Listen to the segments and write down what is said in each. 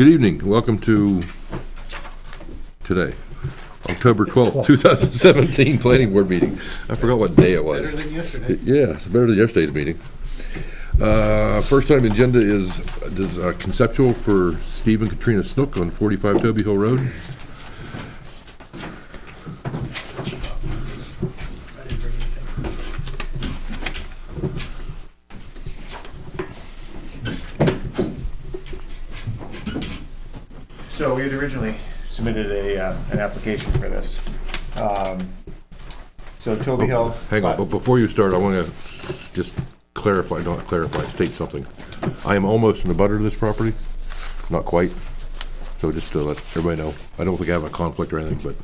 Good evening. Welcome to today, October 12th, 2017 Planning Board meeting. I forgot what day it was. Better than yesterday. Yeah, it's better than yesterday's meeting. First item on the agenda is conceptual for Steve and Katrina Snook on 45 Toby Hill Road. So we had originally submitted an application for this. So Toby Hill. Hang on, but before you start, I want to just state something. I am almost in the butter of this property, not quite. So just to let everybody know, I don't think I have a conflict or anything, but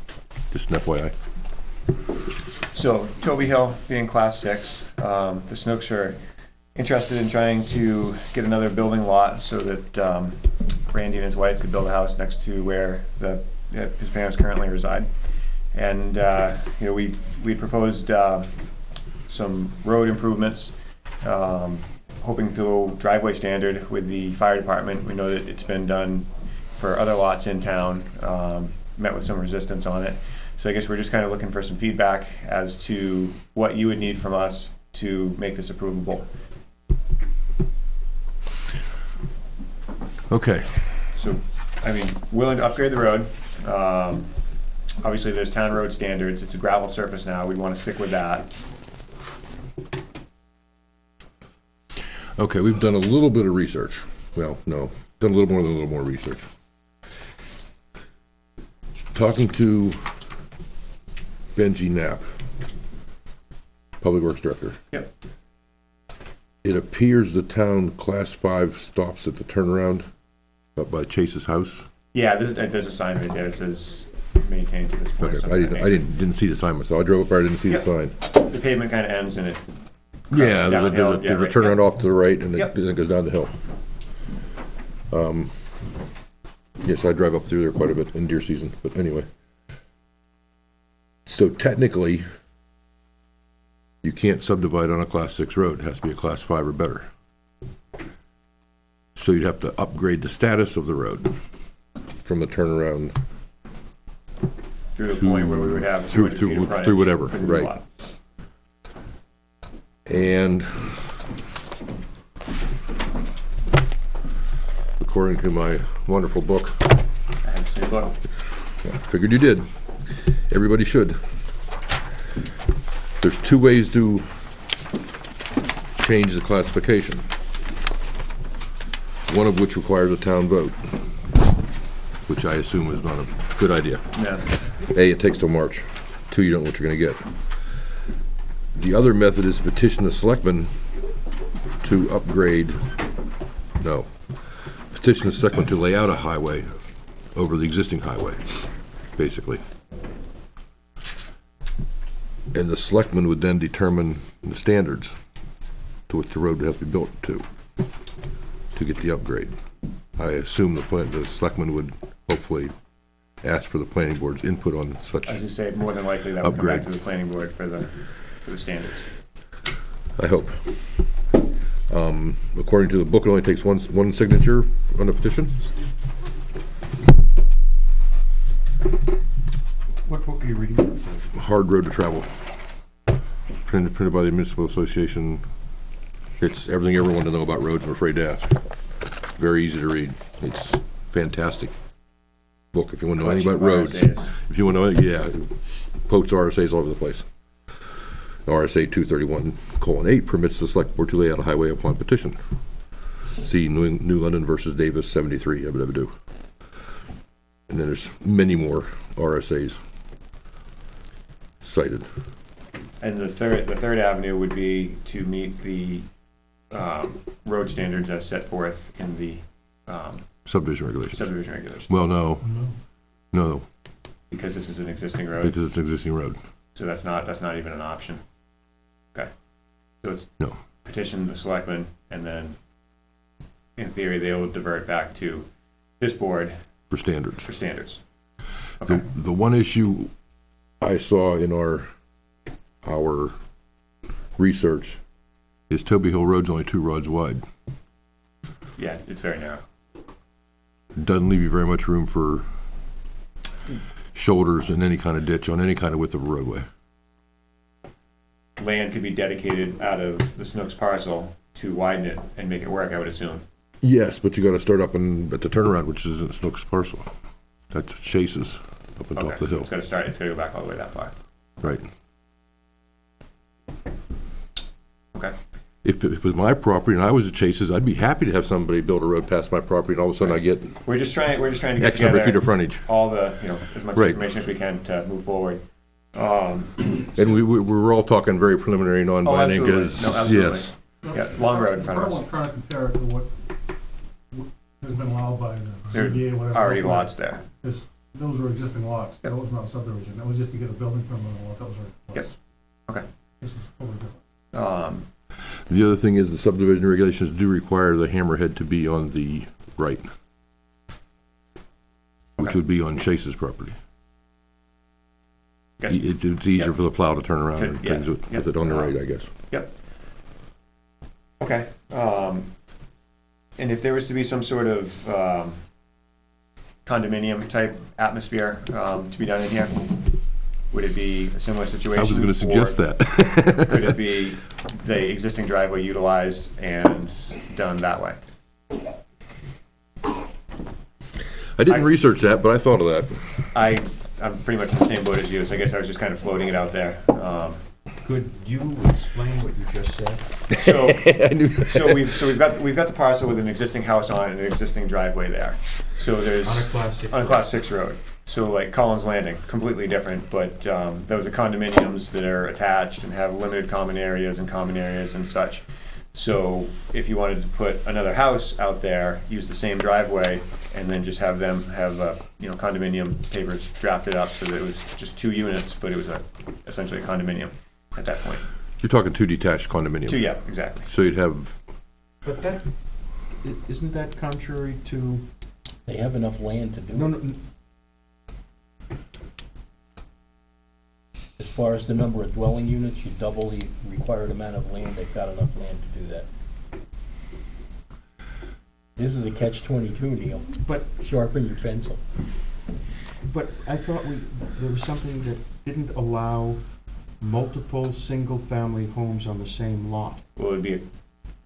just an FYI. So Toby Hill being class 6, the Snooks are interested in trying to get another building lot so that Randy and his wife could build a house next to where his parents currently reside. And we proposed some road improvements, hoping to go driveway standard with the fire department. We know that it's been done for other lots in town, met with some resistance on it. So I guess we're just kind of looking for some feedback as to what you would need from us to make this approvable. Okay. So, I mean, willing to upgrade the road. Obviously, there's town road standards. It's a gravel surface now. We want to stick with that. Okay, we've done a little bit of research. Well, no, done a little more research. Talking to Benji Knapp, Public Works Director. Yep. It appears the town class 5 stops at the turnaround up by Chase's house. Yeah, there's a sign right there that says maintained to this point. Okay, I didn't see the sign myself. I drove up there, I didn't see the sign. The pavement kind of ends and it. Yeah, there's a turnaround off to the right, and Yep. then it goes down the hill. Yes, I drive up through there quite a bit in deer season, but anyway. So technically, you can't subdivide on a class 6 road. It has to be a class 5 or better. So you'd have to upgrade the status of the road from the turnaround through the point where we would have through whatever, right? Lot. And according to my wonderful book, I have the same book. figured you did. Everybody should. There's 2 ways to change the classification. One of which requires a town vote, which I assume is not a good idea. Yeah. A, it takes till March. 2, you don't know what you're going to get. The other method is petition the selectmen to upgrade. No. Petition the selectmen to lay out a highway over the existing highway, basically. And the selectmen would then determine the standards to which the road would have to be built to get the upgrade. I assume the selectmen would hopefully ask for the planning board's input on such. As you say, more than likely that would come back to the planning board for the standards. I hope. According to the book, it only takes one signature on the petition. What book are you reading? Hard Road to Travel. Printed by the Municipal Association. It's everything everyone to know about roads, I'm afraid to ask. Very easy to read. It's fantastic book if you want to know anything about roads. If you want to know, yeah, quotes RSAs all over the place. RSA 231:8 permits the select board to lay out a highway upon petition. See New London versus Davis 73. And then there's many more RSAs cited. And the third avenue would be to meet the road standards as set forth in the Subdivision regulations. Well, no. Because this is an existing road. Because it's an existing road. So that's not even an option. Okay. So it's no. Petition the selectmen, and then in theory they will divert back to this board for standards. Okay. The one issue I saw in our research is Toby Hill Road's only 2 roads wide. Yeah, it's very narrow. Doesn't leave you very much room for shoulders in any kind of ditch on any kind of width of a roadway. Land could be dedicated out of the Snooks parcel to widen it and make it work, I would assume. Yes, but you gotta start up at the turnaround, which isn't Snook's parcel. That's Chase's up on top of the So hill. it's gotta go back all the way that far. Right. Okay. If it was my property and I was at Chase's, I'd be happy to have somebody build a road past my property and all of a sudden I get We're just trying to get X number of feet together of frontage. all the, as much Right. information as we can to move forward. And we're all talking very preliminary, non-binding, absolutely. because, No, absolutely. yes. Yeah, long road in front of us. I'm trying to compare it to what has been allowed by the There ZBA, are whatever. already lots there. Those were existing lots. That was not subdivision. That was just to get a building permit on what those are. Yes. Okay. This is totally different. The other thing is the subdivision regulations do require the hammerhead to be on the right, which Okay. would be on Chase's property. Gotcha. It's easier Yep. for the plow to turn around To- and yeah, things with yep. it on the right, I guess. Yep. Okay. And if there was to be some sort of condominium type atmosphere to be done in here, would it be a similar situation? I was gonna suggest or that. Could it be the existing driveway utilized and done that way? I didn't research that, but I thought of that. I'm pretty much in the same boat as you, so I guess I was just kind of floating it out there. Could you explain what you just said? So we've got the parcel with an existing house on it and an existing driveway there. So there's On a Class 6? on a Class 6 road. So like Collins Landing, completely different, but those are condominiums that are attached and have limited common areas and such. So if you wanted to put another house out there, use the same driveway, and then just have them have condominium papers drafted up so that it was just 2 units, but it was essentially a condominium at that point. You're talking 2 detached condominiums. 2, yeah, exactly. So you'd have, But isn't that contrary to? They have enough land to do it. No, As far as the number of dwelling units, you double the required amount of land, they've got enough land to do that. This is a catch-22, Neil. but, Sharpen your pencil. but I thought there was something that didn't allow multiple single-family homes on the same lot. Well, it would be a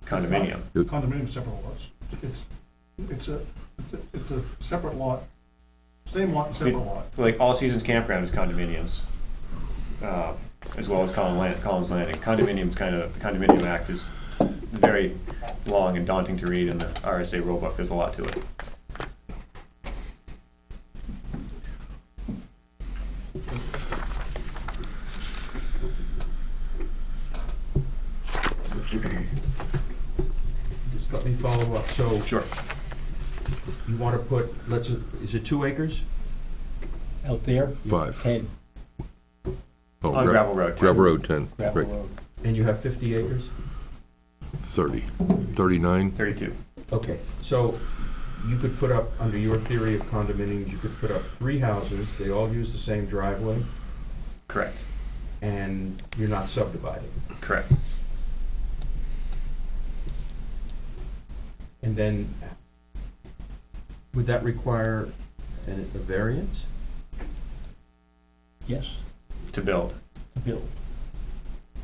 condominium. Condominium, separate lots. It's a separate lot, same lot, separate lot. Like All Seasons Campground is condominiums, as well as Collins Landing. Condominiums the Condominium Act is very long and daunting to read in the RSA rulebook. There's a lot to it. Just let me follow up. So Sure. you want to put, is it 2 acres? Out there? 5. 10, Oh, On gravel road. Gravel road, 10. gravel Right. road. And you have 50 acres? 30. 39. 32. Okay, so you could put up, under your theory of condominiums, you could put up 3 houses, they all use the same driveway, Correct. and you're not subdividing. Correct. And then, would that require a variance? Yes, To build. to build.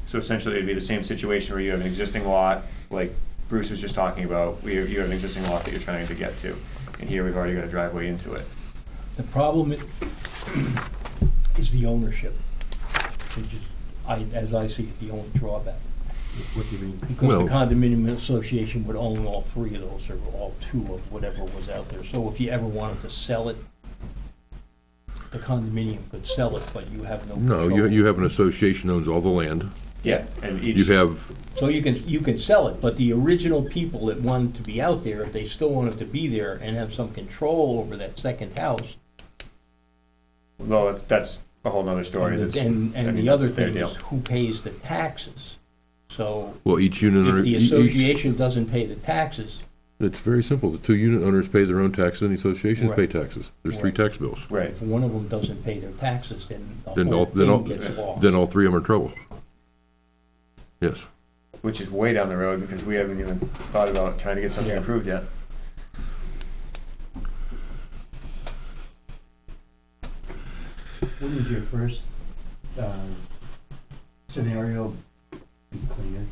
So essentially, it'd be the same situation where you have an existing lot, like Bruce was just talking about. You have an existing lot that you're trying to get to, and here we've already got a driveway into it. The problem is the ownership, which is, as I see it, the only drawback. What do you mean? Because Well- the condominium association would own all 3 of those, or all 2 of whatever was out there. So if you ever wanted to sell it, the condominium could sell it, but you have no No, control. you have an association owns all the land. Yeah, and You each, have, So you can sell it, but the original people that wanted to be out there, if they still wanted to be there and have some control over that second house. well, that's a whole nother story. And That's, the- I and mean, the that's other their thing deal. is who pays the taxes. So well, each unit owner. if the each- association doesn't pay the taxes, It's very simple. The 2 unit owners pay their own taxes and the associations pay Right. taxes. There's 3 Right. tax bills. Right. if one of them doesn't pay their taxes, then Then the all, whole then all, thing gets lost. then all 3 of them are in trouble. Yes. Which is way down the road because we haven't even thought about trying to get something Yeah. approved yet. Wouldn't your first scenario be cleaner?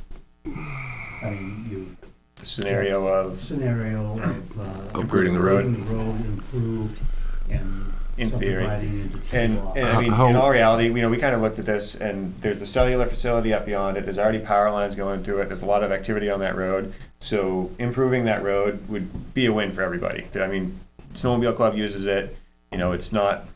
I mean, The scenario of, scenario of Upgrading the road. improving the road, improved, and In theory. subdividing into two and lots. I mean, How- in all reality, we kind of looked at this, and there's the cellular facility up beyond it, there's already power lines going through it, there's a lot of activity on that road, so improving that road would be a win for everybody. I mean, Snowmobile Club uses it, it's not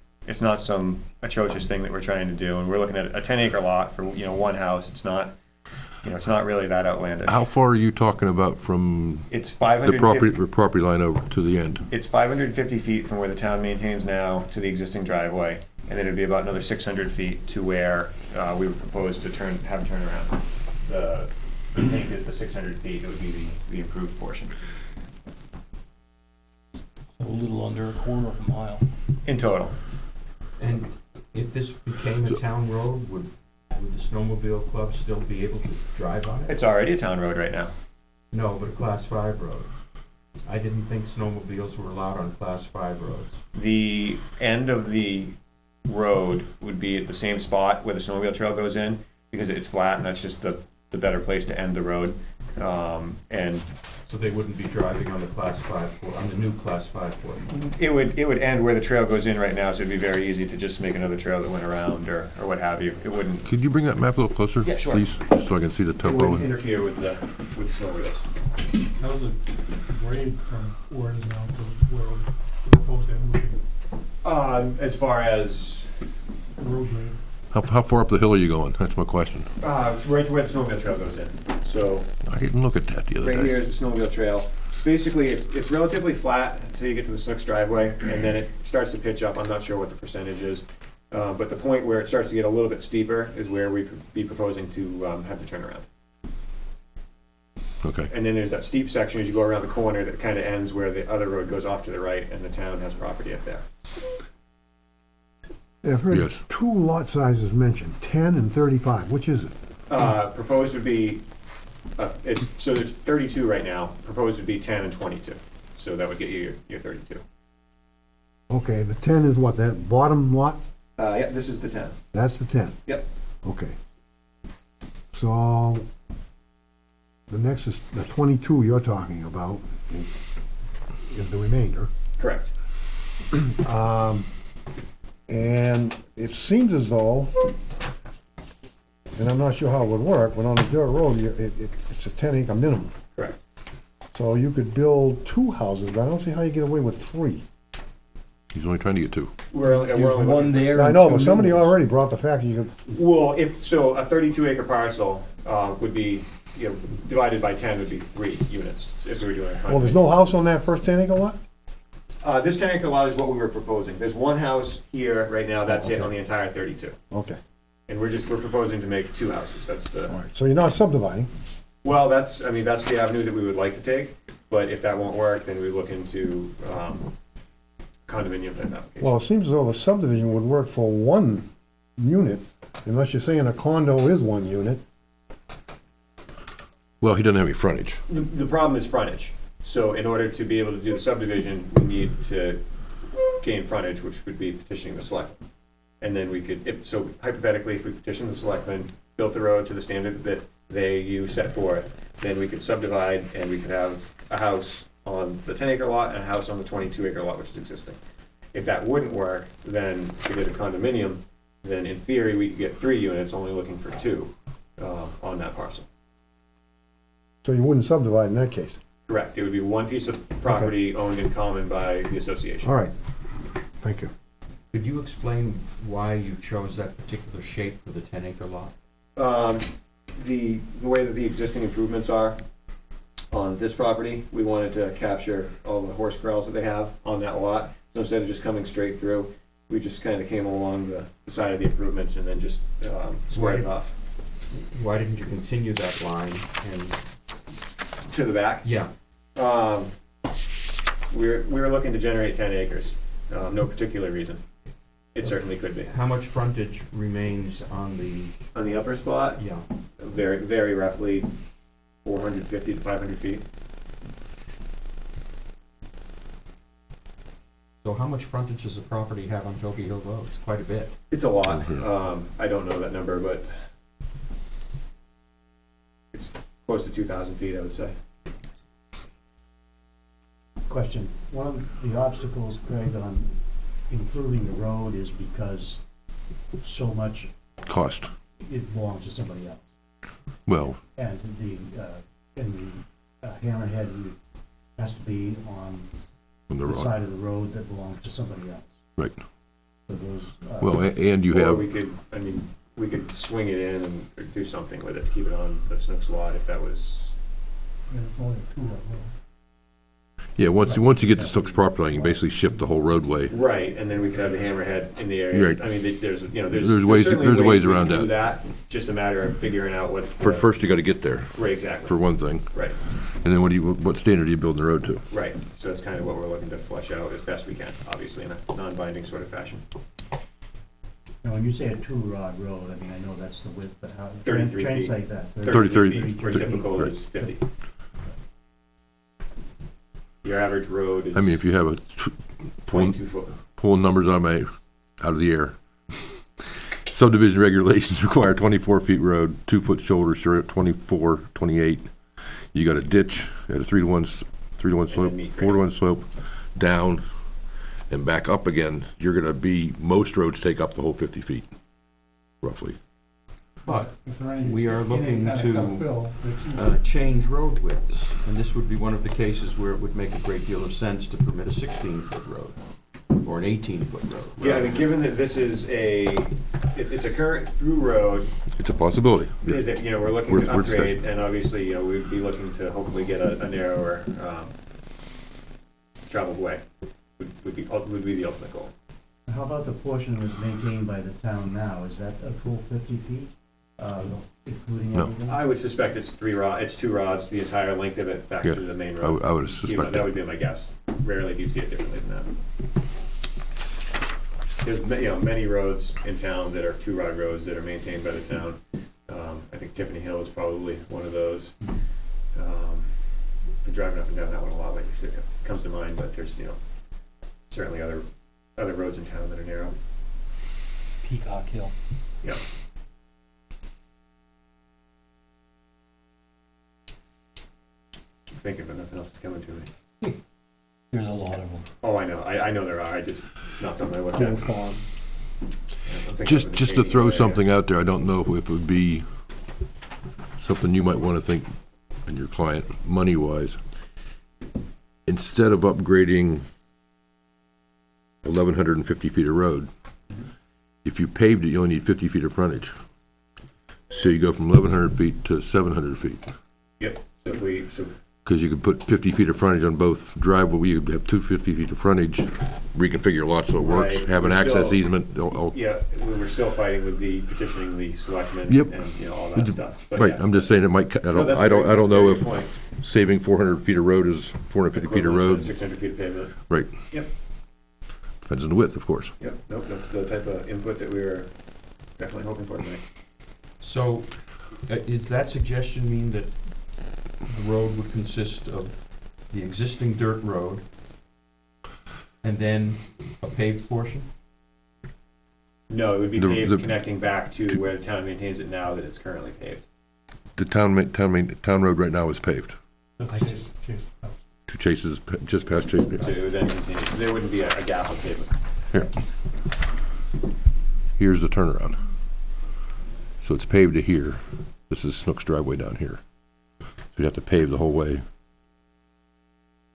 some atrocious thing that we're trying to do, and we're looking at a 10-acre lot for, one house. It's not really that outlandish. How far are you talking about from It's the 550, property line over to the end? it's 550 feet from where the town maintains now to the existing driveway, and then it'd be about another 600 feet to where we would propose to have a turnaround. The tank is the 600 feet, it would be the improved portion. A little under a quarter of a mile. In total. And if this became a town road, would the snowmobile club still be able to drive on it? It's already a town road right now. No, but a class 5 road. I didn't think snowmobiles were allowed on class 5 roads. The end of the road would be at the same spot where the snowmobile trail goes in, because it's flat, and that's just the better place to end the road. And So they wouldn't be driving on the class 5, on the new class 5 portion? it would end where the trail goes in right now, so it'd be very easy to just make another trail that went around or what have you. It wouldn't, Could you bring that map a little closer? Yeah, sure. Please, just so I can see the it topo. wouldn't interfere with the snowmobiles. How's the grade from where it is now to where the proposed end would be? As far as Road grade? How far up the hill are you going? That's my question. right to where the snowmobile trail goes in. So I didn't look at that the other right here day. is the snowmobile trail. Basically, it's relatively flat until you get to the Snooks driveway, and then it starts to pitch up. I'm not sure what the percentage is. But the point where it starts to get a little bit steeper is where we could be proposing to have the turnaround. Okay. And then there's that steep section as you go around the corner that kind of ends where the other road goes off to the right, and the town has property up there. I've heard Yes. two lot sizes mentioned, 10 and 35. Which is it? Proposed would be, so there's 32 right now. Proposed would be 10 and 22. So that would get you your 32. Okay, the 10 is what, that bottom lot? Yeah, this is the 10. That's the 10? Yep. Okay. So, the next is, the 22 you're talking about is the remainder. Correct. And it seems as though, and I'm not sure how it would work, but on a dirt road, it's a 10-acre minimum. Correct. So you could build 2 houses, but I don't see how you get away with 3. He's only trying to get 2. We're only There's looking- one there. I and know, two but somebody new ones. already brought the fact you could, Well, a 32-acre parcel would be, divided by 10 would be 3 units if we were doing a well, there's no house on that first 10-acre lot? This 10-acre lot is what we were proposing. There's one house here right now, that's it Okay. on the entire 32. Okay, And we're proposing to make 2 houses. That's the, all right. So you're not subdividing? well, that's the avenue that we would like to take. But if that won't work, then we look into condominium type application. Well, it seems as though the subdivision would work for 1 unit, unless you're saying a condo is 1 unit. Well, he doesn't have any frontage. The problem is frontage. So in order to be able to do the subdivision, we need to gain frontage, which would be petitioning the selectmen. And then we could, so hypothetically, if we petition the selectmen, built the road to the standard that you set forth, then we could subdivide and we could have a house on the 10-acre lot and a house on the 22-acre lot, which is existing. If that wouldn't work, then if we did a condominium, then in theory, we could get 3 units, only looking for 2 on that parcel. So you wouldn't subdivide in that case? Correct. It would be one piece of property owned in common by the association. All right, thank you. Could you explain why you chose that particular shape for the 10-acre lot? The way that the existing improvements are on this property, we wanted to capture all the horse corrals that they have on that lot. So instead of just coming straight through, we just kind of came along the side of the improvements and then just squared it off Why didn't you continue that line and, to the back. yeah, We were looking to generate 10 acres. No particular reason. It certainly could be. how much frontage remains on On the upper spot, yeah, very, very roughly 450 to 500 feet. So how much frontage does the property have on Toby Hill Road? It's quite a bit. It's a lot. Mhm. I don't know that number, but it's close to 2,000 feet, I would say. Question, one of the obstacles, Greg, on improving the road is because so much Cost, it belongs to somebody else. well, And the hammerhead has to be on on the the road, side of the road that belongs to somebody else. right. So those, Well, and you Or have, we could swing it in and do something with it to keep it on the Snooks lot if that was. only two of them. yeah, once you get to Snooks property line, you can basically shift the whole roadway. Right, and then we could have the hammerhead in the area. Right. I mean, there's There's ways- certainly there's ways we around can do that. Just a matter of figuring out what's First, you gotta get there, right, exactly. for one thing, Right, and then what standard are you building the road to? right. So that's kind of what we're looking to flesh out as best we can, obviously in a non-binding sort of fashion. Now, when you say a two-rod road, I mean, I know that's the width, but how, 33 feet. translate that. 33 feet, where 30, typical right. is 50. Your average road is I mean, if you have a, pulling 22 foot. numbers out of the air. Subdivision regulations require 24 feet road, 2-foot shoulder, sure, 24, 28. You got a ditch at a 3-to-1 slope, meet 4-to-1 slope, down and back up again. You're gonna be, most roads take up the whole 50 feet, roughly. But If there are any- we are any looking kind of to, cut fill, it's- change road widths, and this would be one of the cases where it would make a great deal of sense to permit a 16-foot road or an 18-foot road. Yeah, I mean, given that this is it's a current through road, It's a possibility. is that, we're looking We're- to we're upgrade, and obviously, we'd be looking to hopefully get a narrower, traveled way, would be the ultimate goal. How about the portion that's maintained by the town now? Is that a full 50 feet, including No. everything? I would suspect it's 2 rods, the entire length of it back Yeah, to the main I road. would suspect That would that. be my guess. Rarely do you see it differently than that. There's, many roads in town that are 2-rod roads that are maintained by the town. I think Tiffany Hill is probably one of those. Been driving up and down that one a lot, like you said, it comes to mind, but there's, certainly other roads in town that are narrow. Peacock Hill. Yeah. I'm thinking, but nothing else is coming to me. There's a lot of them. Oh, I know. I know there are. It's not something I looked Coal at. Farm. I'm thinking Just of to the throw area. something out there, I don't know if it would be something you might want to think, and your client, money-wise. Instead of upgrading 1,150 feet of road, if you paved it, you only need 50 feet of frontage. So you go from 1,100 feet to 700 feet. Yep. So Because you could put 50 feet of frontage on both driveway, you have 250 feet of frontage, reconfigure your lot so it works, Right. have an We're access still- easement, yeah, we were still fighting with the petitioning the selectmen Yep. and all that stuff. But right, yeah. I'm just saying it might, No, that's I don't that's a know very if good point. saving 400 feet of road is 450 feet of Equivalent to road. 600 feet of pavement. Right. Yep. Depends on the width, of course. Yep. Nope. That's the type of input that we were definitely hoping for tonight. So, does that suggestion mean that the road would consist of the existing dirt road and then a paved portion? No, it would be The- paved the- connecting back to where the town maintains it now that it's currently paved. The town road right now is paved. I Chase- Chase House. To Chase's, just past Chase. So it would then continue, 'cause there wouldn't be a gap of pavement. Here's the turnaround. So it's paved to here. This is Snook's driveway down here. So you'd have to pave the whole way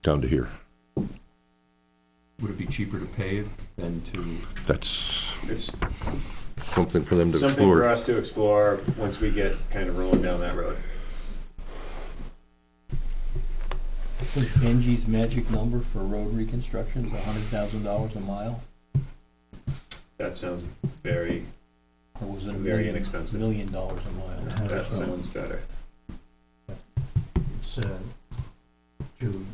down to here. Would it be cheaper to pave than to? That's It's something for them to something for explore. us to explore once we get kind of rolling down that road. I think Angie's magic number for road reconstruction is $100,000 a mile, That sounds very, or was it very inexpensive. $1 million a mile? That sounds better. It's to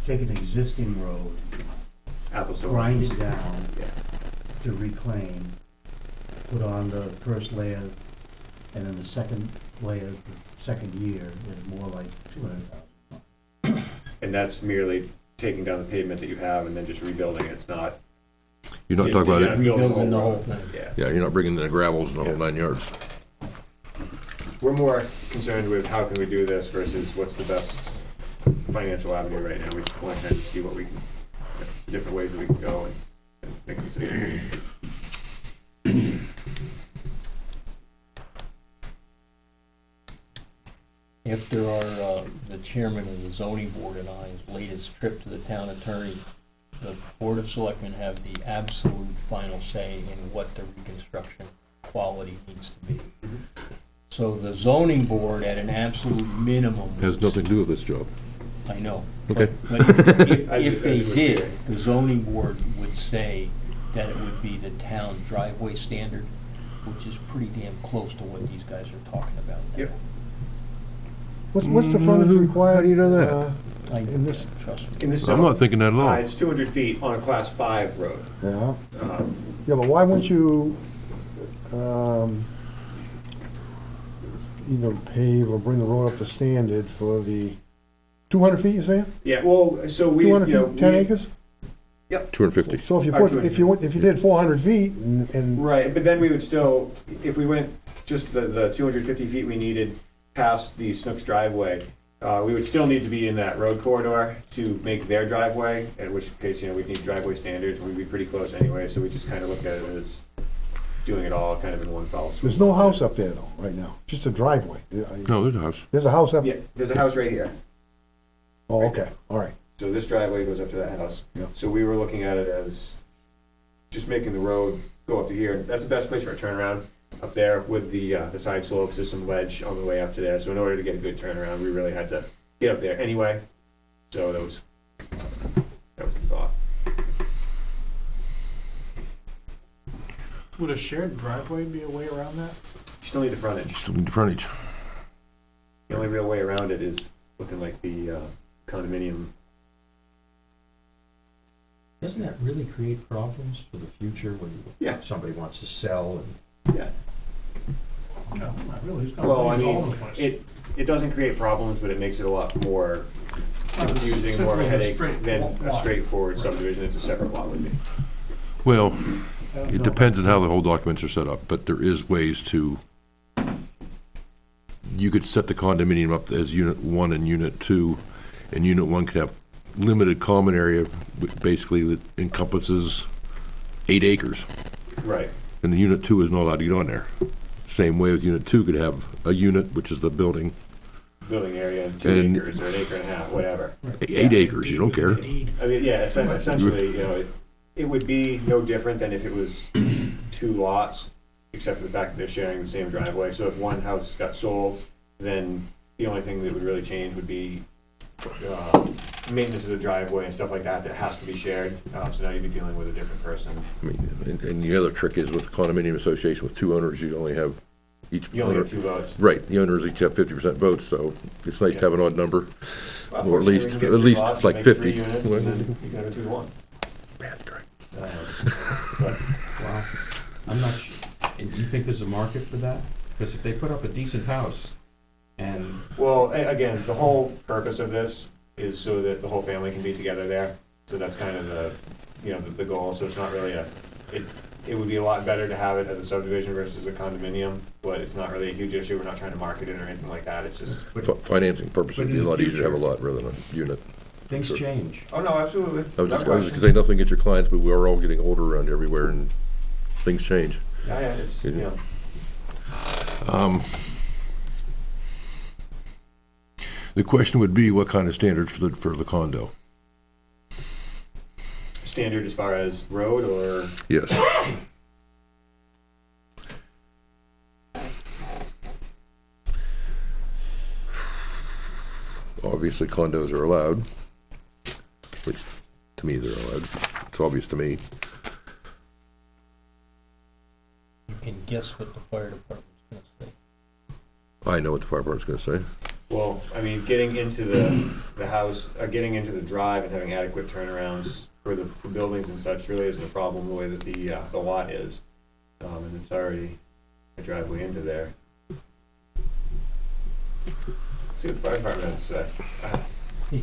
take an existing road, Apples to grind oranges. it down Yeah. to reclaim, put on the first layer, and then the second layer, the second year, is more like 200,000. And that's merely taking down the pavement that you have and then just rebuilding it. It's not. You're not talking about it, Rebuilding the whole thing. Yeah. yeah, you're not bringing in the gravels and the whole 9 yards. We're more concerned with how can we do this versus what's the best financial avenue right now. We just want to kind of see what we can, different ways that we can go and make a decision. After the chairman of the zoning board and I's latest trip to the town attorney, the Board of Selectmen have the absolute final say in what the reconstruction quality needs to be. So the zoning board, at an absolute minimum. Has nothing to do with this job. I know. Okay. But if they did, the zoning board would say that it would be the town driveway standard, which is pretty damn close to what these guys are talking about now. Yep. What's the frontage required? How do you know that? In this- Trust me. In this I'm not thinking that at all. It's 200 feet on a class 5 road. Yeah, Um, yeah, but why wouldn't you, either pave or bring the road up to standard for the 200 feet, you saying? Yeah, well, so we, 200 you know, feet, 10 we- acres? 250. So if you put, if you did 400 feet and, Right, but then we would still, if we went just the 250 feet we needed past the Snooks driveway, we would still need to be in that road corridor to make their driveway, in which case, you know, we'd need driveway standards, we'd be pretty close anyway, so we just kind of look at it as doing it all kind of in one fell swoop. there's no house up there though, right now, just a driveway. No, there's a house. There's a house up? Yeah, there's a house right here, Oh, okay, all right. so this driveway goes up to that house. Yeah. So we were looking at it as just making the road go up to here, that's the best place for a turnaround. Up there with the side slopes, there's some ledge on the way up to there, so in order to get a good turnaround, we really had to get up there anyway. So that was the thought. Would a shared driveway be a way around that? You still need the frontage. Still need the frontage. The only real way around it is looking like the condominium. Doesn't that really create problems for the future when Yeah. somebody wants to sell and Yeah. No, not really, it's got Well, I lanes all mean, over the place. it doesn't create problems, but it makes it a lot more confusing, more of a headache than a straightforward subdivision. It's a separate lot would be. Well, it depends on how the whole documents are set up, but there is ways to, you could set the condominium up as unit 1 and unit 2, and unit 1 could have limited common area, basically that encompasses 8 acres. Right. And the unit 2 is not allowed to get on there. Same way with unit 2 could have a unit, which is the building, Building area, 2 And- acres or an acre and a half, whatever. 8 acres, you don't care. I mean, yeah, essentially, you know, it would be no different than if it was 2 lots, except for the fact that they're sharing the same driveway. So if one house got sold, then the only thing that would really change would be maintenance of the driveway and stuff like that that has to be shared. So now you'd be dealing with a different person. I mean, and the other trick is with condominium association with 2 owners, you only have each You only owner. get 2 votes. Right, the owners each have 50% votes, so it's nice to have an odd number. Well, Or at fortunately, least- we can get at 3 least lots, like make 50. 3 units, and then you got a 2-1. Man, correct. wow, I'm not sure. And you think there's a market for that? Because if they put up a decent house and Well, again, the whole purpose of this is so that the whole family can be together there. So that's kind of the, you know, the goal. So it's not really it would be a lot better to have it as a subdivision versus a condominium, but it's not really a huge issue. We're not trying to market it or anything like that. It's just, Financing purposes, But it'd be in a the lot easier to have a future- lot rather than a unit. things Sure. change. oh, no, absolutely. I was gonna say, nothing against your clients, but we're all getting older around everywhere and things change. Yeah, it's, you know, The question would be, what kind of standards for the condo? standard as far as road or, Yes. Obviously condos are allowed, which to me they're allowed. It's obvious to me. You can guess what the fire department's gonna say. I know what the fire department's gonna say. well, I mean, getting into the house, getting into the drive and having adequate turnarounds for buildings and such really isn't a problem the way that the lot is. And it's already a driveway into there. See what the fire department has to say.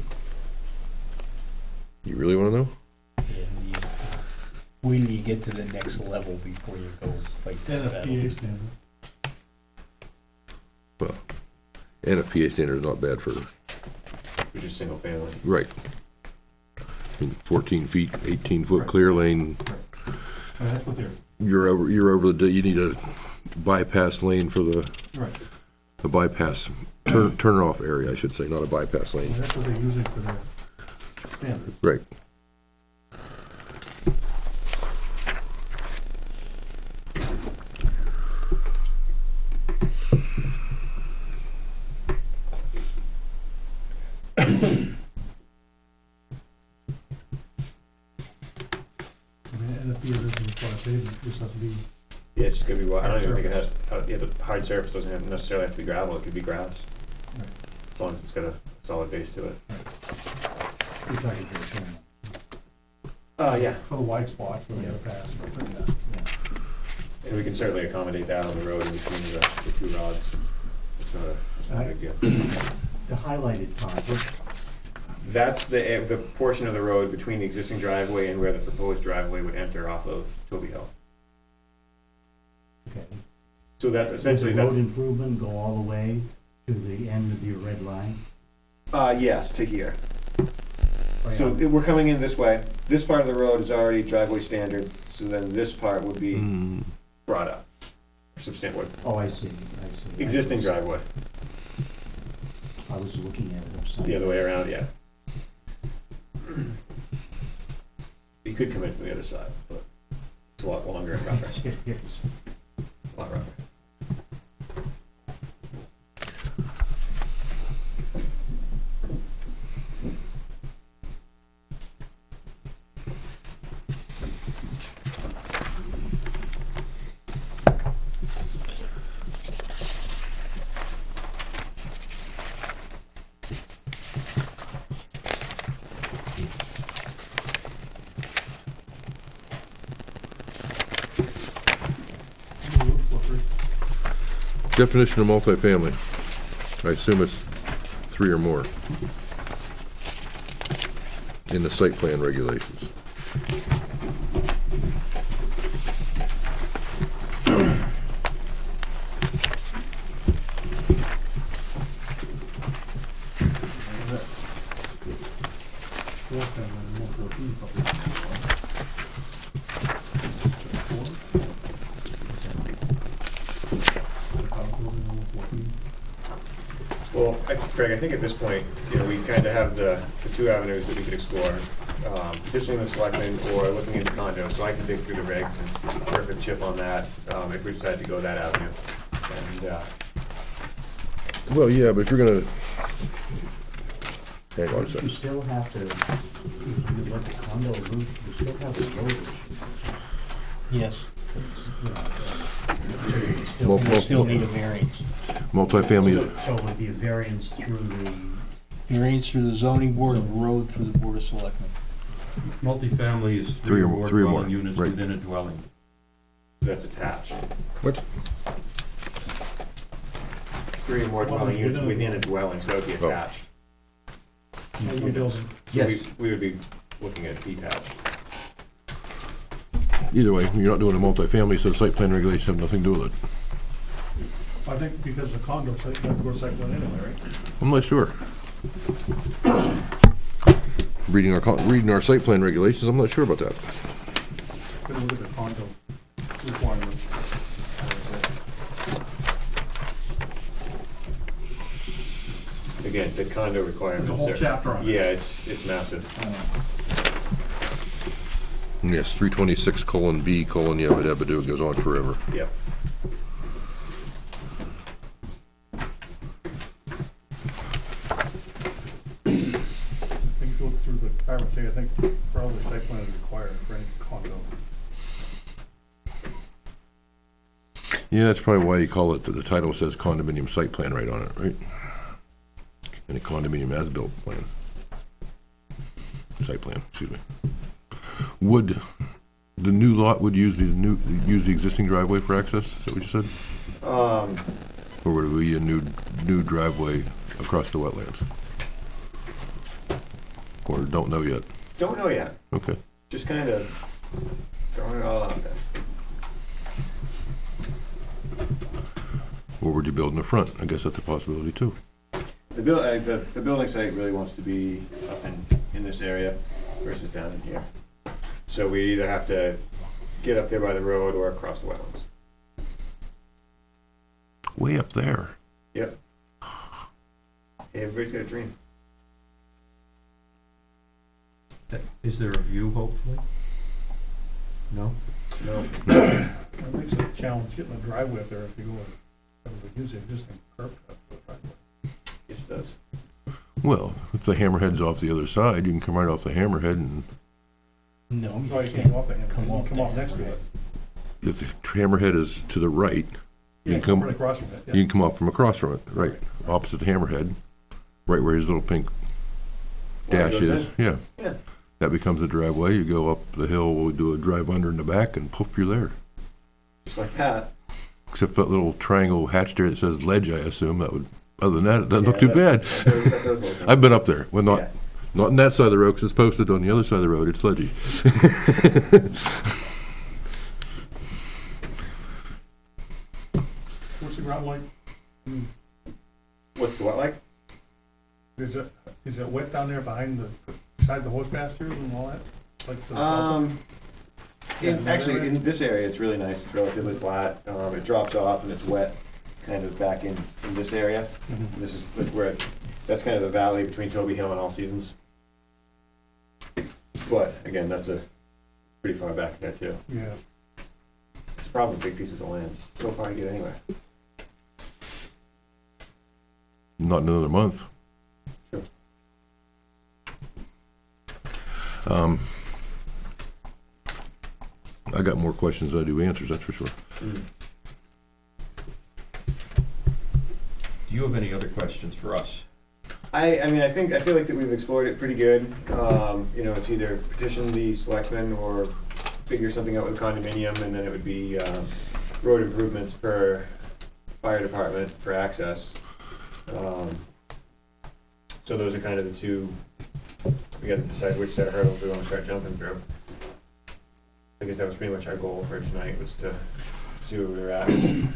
You really wanna know? And you, wait till you get to the next level before you go fight that battle. NFPA standard. Well, NFPA standard is not bad for, Which is single family. right. I mean, 14 feet, 18-foot clear lane, And that's what they're, you're over the, you need a bypass lane for the right, bypass, turn off area, I should say, not a bypass lane. and that's what they're using for their standard. Right. I mean, NFPA doesn't require pavement, it just has to be, Yeah, it's just gonna be, I don't even think it has, Surface. yeah, the hard surface doesn't have necessarily have to be gravel, it could be grass. Right. As long as it's got a solid base to it. You're talking for the chairman. Yeah. for the wide spot, for the underpass, And we can certainly accommodate that on the road in between the two rods. It's not a big deal. The highlighted part, what, That's the portion of the road between the existing driveway and where the proposed driveway would enter off of Toby Hill. okay. So that's Does essentially, the that's, road improvement go all the way to the end of your red line? yes, to here. Right So on. we're coming in this way. This part of the road is already driveway standard, so then this part would be Mm, brought up. Substantial, Oh, I see, I see. existing driveway, I was looking at it upside. the other way around, yeah. You could come in from the other side, but it's a lot longer and rougher, Yes. a lot rougher. Definition of multifamily. I assume it's 3 or more in the site plan regulations. Well, Craig, I think at this point, we kind of have the two avenues that we could explore. Petitioning the selectmen or looking into condos, so I can dig through the regs and work with Chip on that, if we decide to go that avenue. And, Well, yeah, but if you're gonna, hang on a You second. still have to, if you let the condo route, you still have the road issue. Yes, Mul- you mul- still need a variance. Multifamily, So it would be a variance through the, Variance through the zoning board, road through the board of selectmen. Multifamily is Three three or or more- more three or more, dwelling units right. within a dwelling. that's attached. what? 3 or more dwelling units within a dwelling, so that would be Oh. attached. One building. So Yes. we would be looking at detached. Either way, you're not doing a multifamily, so site plan regulations have nothing to do with it. I think because the condo site, you have to go to site plan anyway, right? I'm not sure. Reading our site plan regulations, I'm not sure about that. Gonna look at the condo requirements. Again, the condo requirements. There's a whole are- chapter on it. Yeah, it's massive. Yes, 326:B: yabba dabba do, it goes on forever. Yep. I think go through the, I would say, I think probably site plan is required for any condo. Yeah, that's probably why you call it, the title says condominium site plan right on it, right? And a condominium as-built plan. Site plan, excuse me. Would, the new lot would use the existing driveway for access, is that what you said? Or would it be a new driveway across the wetlands? Or don't know yet? Don't know yet, Okay. just kind of throwing it all out there. Where would you build in the front? I guess that's a possibility too. The building site really wants to be up in this area versus down in here. So we either have to get up there by the road or across the wetlands. Way up there. Yep. Everybody's got a dream. Is there a view, hopefully? No? No. It makes it a challenge getting a driveway up there if you go and use the existing curb cut for the driveway. Yes, it does. Well, if the hammerhead's off the other side, you can come right off the hammerhead, and No, Oh, you you can't. can't go off the hammerhead. Come You off can come the off next to hammerhead. it. if the hammerhead is to the right, Yeah, You can come- right across from it, you yeah. can come off from across from it, right, opposite the hammerhead, right where his little pink Where it dash goes is, yeah. Yeah. That becomes a driveway, you go up the hill, we'll do a drive under in the back, and poof, you're there. Just like that. Except that little triangle hatch there that says ledge, I assume, that would, other than that, it doesn't look Yeah, too bad. that does look good. I've been up there, well, Yeah. not in that side of the road, 'cause it's posted on the other side of the road, it's ledgy. What's the ground like? What's the what like? Is it wet down there behind beside the horse pastures and all that? Like the south? Actually, in this area, it's really nice. It's relatively flat. It drops off and it's wet, kind of back in this area. Mhm. And this is like where that's kind of the valley between Toby Hill and All Seasons. But again, that's a pretty far back there too. Yeah. It's a problem with big pieces of land. It's so far to get anywhere. Not in another month. Sure. I got more questions than I do answers, that's for sure. Mm. Do you have any other questions for us? I mean, I feel like that we've explored it pretty good. It's either petition the selectmen or figure something out with condominium, and then it would be road improvements per fire department for access. So those are kind of the two. We got to decide which set of hurdles we want to start jumping through. I guess that was pretty much our goal for tonight, was to see where we were at with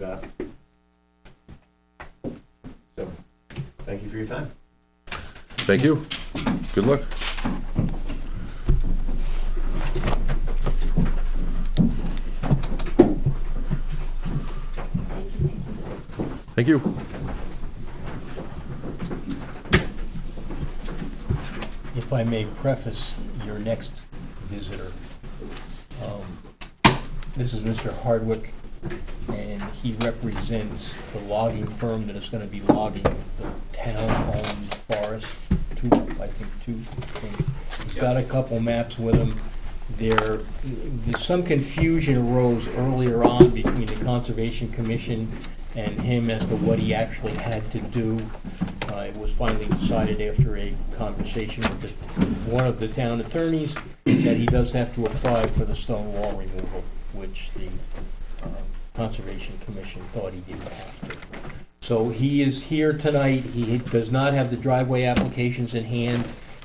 that. So, thank you for your time. Thank you. Good luck. Thank you. If I may preface your next visitor, this is Mr. Hardwick, and he represents the logging firm that is gonna be logging the town-owned forest, two. He's got a couple maps with him. There's some confusion arose earlier on between the Conservation Commission and him as to what he actually had to do. It was finally decided after a conversation with one of the town attorneys that he does have to apply for the stone wall removal, which the Conservation Commission thought he didn't have to. So he is here tonight. He does not have the driveway applications in hand,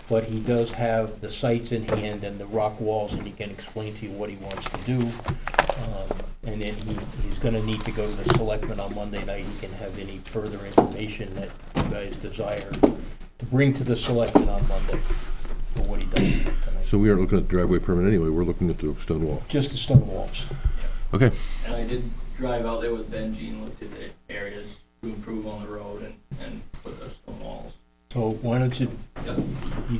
but he does have the sites in hand and the rock walls, and he can explain to you what he wants to do. And then he's gonna need to go to the selectmen on Monday night. He can have any further information that you guys desire to bring to the selectmen on Monday for what he does tonight. So we aren't looking at the driveway permit anyway, we're looking at the stone wall. Just the stone walls. Okay, And I did drive out there with Benji and looked at the areas to improve on the road and put the stone walls. So why don't you Yep.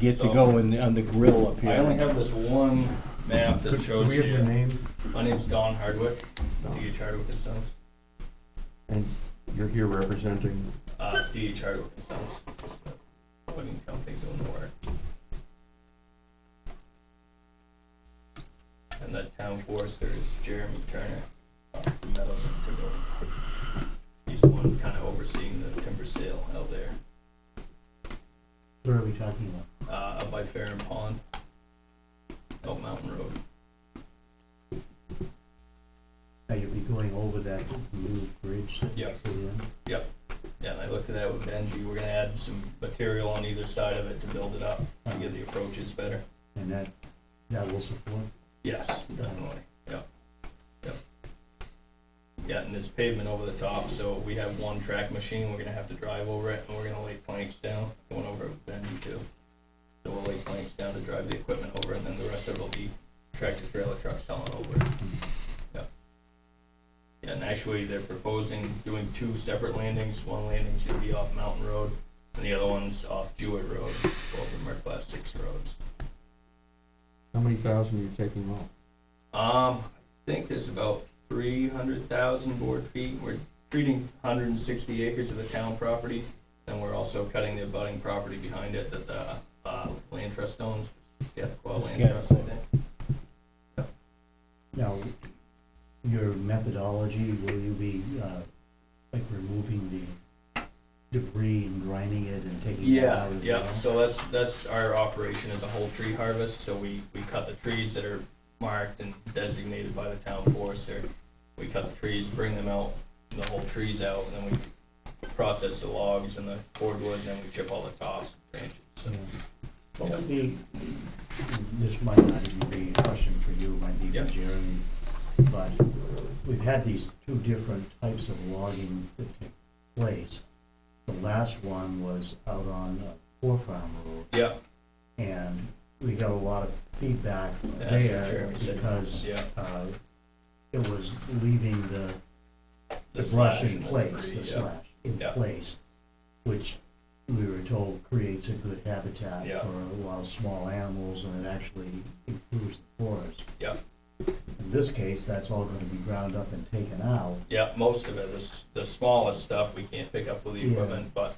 get to go on the grill up here? I only have this one map that shows we have your you. name? My name's Don Hardwick, D.H. Hardwick and Sons. And you're here representing, D.H. Hardwick and Sons. Logging company doing the work. And the town forester is Jeremy Turner, from Meadows and Timber. He's the one kind of overseeing the timber sale out there, What are we talking about? up by Fair and Pond, Elk Mountain Road. Are you be going over that new bridge that you Yep. put in? Yeah, and I looked at that with Benji. We're gonna add some material on either side of it to build it up, to get the approaches better. And that will support? Yes, definitely, yep, yep. Yeah, and there's pavement over the top, so we have one track machine, we're gonna have to drive over it, and we're gonna lay planks down, going over it with Benji too. So we'll lay planks down to drive the equipment over, and then the rest of it will be tractor trailer trucks hauling over it. Yep. Yeah, and actually, they're proposing doing 2 separate landings. One landing's gonna be off Mountain Road, and the other one's off Jewett Road. Both of them are class 6 roads. How many thousand are you taking off? I think there's about 300,000 board feet. We're treating 160 acres of the town property, and we're also cutting the abutting property behind it that the land trust owns. Yeah, Land Trust, I think. Now, your methodology, will you be, like removing the debris and grinding it and taking it out as Yeah, well? so that's our operation is a whole tree harvest, so we cut the trees that are marked and designated by the town forester. We cut the trees, bring them out, the whole trees out, and then we process the logs and the cordwood, and then we chip all the tops and branches, so. What Yeah. would be, this might not even be a question for you, might be Yeah. for Jeremy, but we've had these 2 different types of logging that take place. The last one was out on Poor Farm Road, Yeah, and we got a lot of feedback That's what there Jeremy said. because yeah. it was leaving the brush slash in and the place, debris, the yeah. slash in Yeah. place, which we were told creates a good habitat Yeah. for a lot of small animals, and it actually improves the forest. Yeah. In this case, that's all gonna be ground up and taken out, Yeah, most of it is the smallest stuff we can't pick up with the Yeah. equipment, but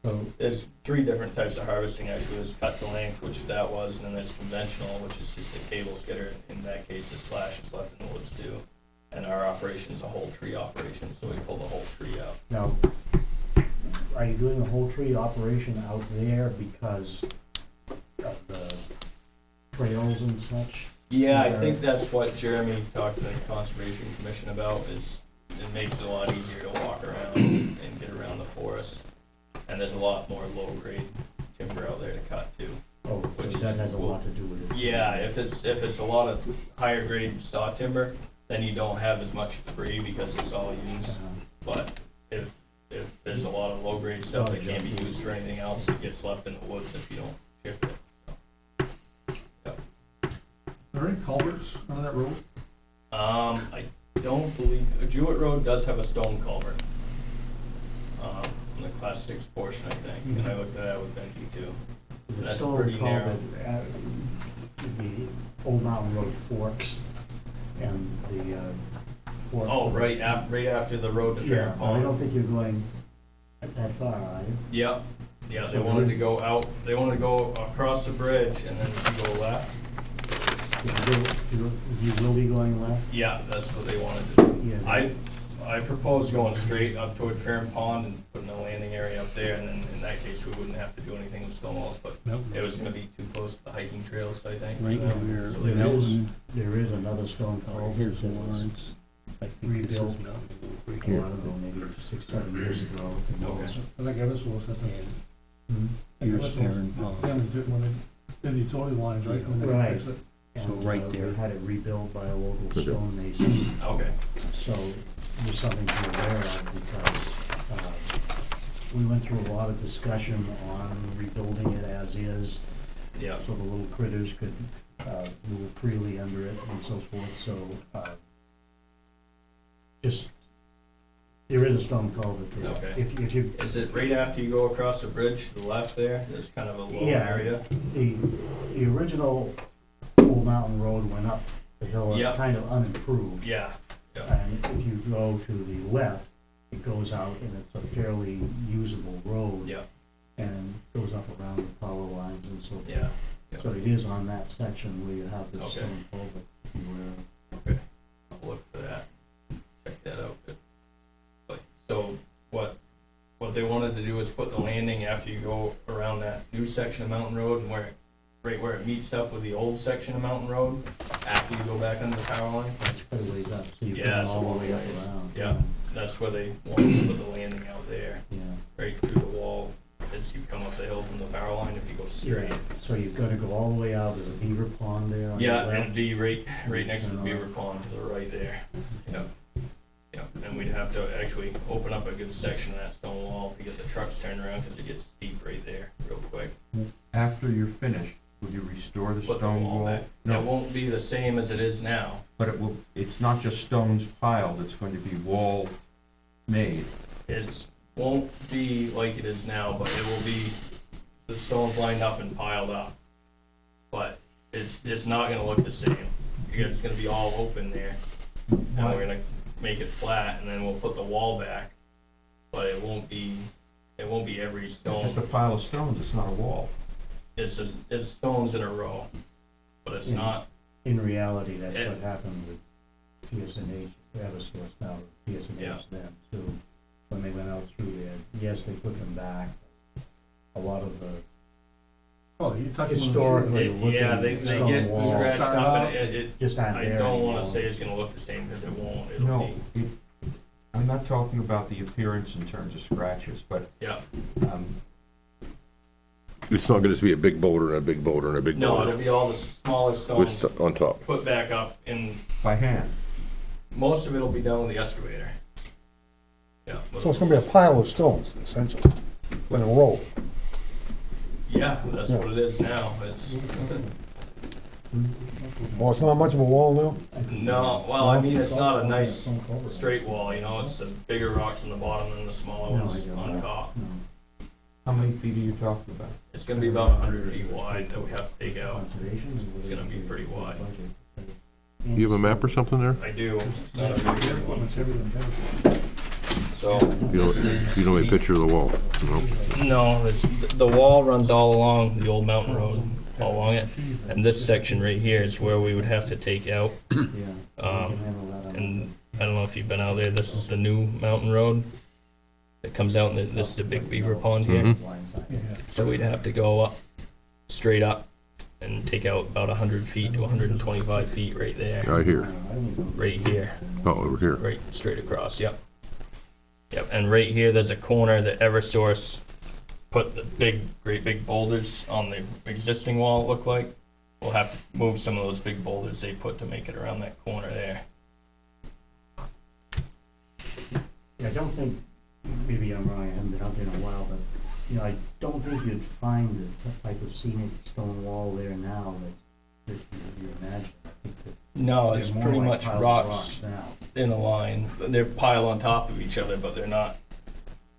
so, there's 3 different types of harvesting, actually. There's cut to length, which that was, and then there's conventional, which is just a cable skidder. In that case, the slash is left in the woods too. And our operation is a whole tree operation, so we pull the whole tree out. now, are you doing the whole tree operation out there because of the trails and such? Yeah, I think that's what Jeremy talked to the Conservation Commission about, is it makes it a lot easier to walk around and get around the forest. And there's a lot more low-grade timber out there to cut too. Oh, so Which is that has a cool. lot to do with it. Yeah, if it's a lot of higher grade saw timber, then you don't have as much debris because it's all used. But if there's a lot of low grade stuff that can't be used for anything else, it gets left in the woods if you don't shift it. Are there any culverts on that road? I don't believe, Jewett Road does have a stone culvert. On the class 6 portion, I think, and I looked at that with Benji too. The That's stone pretty narrow. culvert, the Old Mountain Road forks and the fork. Oh, right after the road to Yeah, Fair but I don't Pond. think you're going that far, are you? Yep, yeah, they So wanted we- to go out, they wanted to go across the bridge and then if you go left. You will be going left? Yeah, that's what they wanted to do. Yeah. I proposed going straight up toward Fair Pond and putting a landing area up there, and then in that case, we wouldn't have to do anything with stone walls, but it was gonna be too close to the hiking trails, I think. Right for them. where So they There was- is, there is another stone culvert Here's that was, Lawrence. I think this is rebuilt. Mountain I over don't know, maybe 6-7 years ago. at the Okay. most. I think Eversource, I think. And Hmm. here's Eversource, Farron Pond. Family did when they did the utility lines, right? when they Right. fixed it. And, So right there. We had it rebuilt by a local Good. stonemason, Okay, so there's something to be aware of because we went through a lot of discussion on rebuilding it as is, yeah, so the little critters could move freely under it and so forth, so just, there is a stone culvert there. Okay. If you, is it right after you go across the bridge to the left there, there's kind of a low Yeah. area? the original Old Mountain Road went up the hill, and Yep. it's kind of unimproved. Yeah, And if you go to the left, it goes out and it's a fairly usable road. yeah, And goes up around the power lines and so forth. yeah, So it is on that section where you have this Okay. stone culvert. Where, okay, I'll look for that, check that out. But, so what they wanted to do is put the landing after you go around that new section of Mountain Road and right where it meets up with the old section of Mountain Road, after you go back under the power line. that's quite a ways up, so you Yeah, come all so the way up ways. around. Yeah. That's where they wanted to put the landing out there, Yeah. right through the wall, as you come up that the hill from the power line if you go straight. So you're gonna go all the way out to the beaver pond there on your Yeah, and left? it'd be right next to the beaver pond to the right there. Yep. Yep, and we'd have to actually open up a good section of that stone wall to get the trucks turned around, because it gets steep right there, real quick. After you're finished, will you restore the Put the stone wall wall? back. It No, won't be the same as it is now. but it will, it's not just stones piled, it's going to be wall made. It won't be like it is now, but it will be the stones lined up and piled up. But it's not gonna look the same. It's gonna be all open there. And we're gonna make it flat, and then we'll put the wall back. But it won't be every stone. Just a pile of stones, it's not a wall. It's stones in a row, but it's Yeah. not. In reality, that's Yeah. what happened with PSNH, Eversource now, with Yeah. PSNH then, too. When they went out through there, yes, they put them back. A lot of the Oh, you touched one of the historically Yeah, they looking get stone walls scratched up, and it just aren't I there don't wanna anymore. say it's gonna look the same, because it won't. It'll No, be, I'm not talking about the appearance in terms of scratches, but, yeah. It's not gonna be a big boulder and a big boulder and a big No, boulder it'll be all the smaller with stones on top. put back up, and by hand. most of it'll be done with the excavator. Yeah. So it's gonna be a pile of stones, essentially, in a row. Yeah, that's Yeah. what it is now. It's, Well, it's not much of a wall now? no, well, I mean, it's not a nice straight wall, you know, it's the bigger rocks on the bottom and the smaller No, ones I don't on know. top. No. How many feet are you talking about? It's gonna be about 100 feet wide that we have to take out. Conservation is what It's gonna be pretty wide. Do you have a map or something there? I do, it's not a very good one. It's everything. So, You don't have a picture of the wall, no? no, the wall runs all along the old mountain road, all along it. And this section right here is where we would have to take out. Yeah. Um, we can handle that on And I don't know if you've been out there, this is the new mountain road that comes out, and this is the big beaver pond here. Mhm. blind side. Yeah. So we'd have to go up, straight up, and take out about 100 feet to 125 feet right there, Right here. I don't know. right here, Oh, over here. right straight across, yep. Yep, and right here, there's a corner that Eversource put the great big boulders on the existing wall, it looked like. We'll have to move some of those big boulders they put to make it around that corner there. Yeah, I don't think, maybe I'm wrong, I haven't been out there in a while, but, you know, I don't think you'd find this type of scenic stone wall there now that you imagine. I think that No, it's they're more pretty like much piles of rocks now. in a line. They're piled on top of each other, but they're not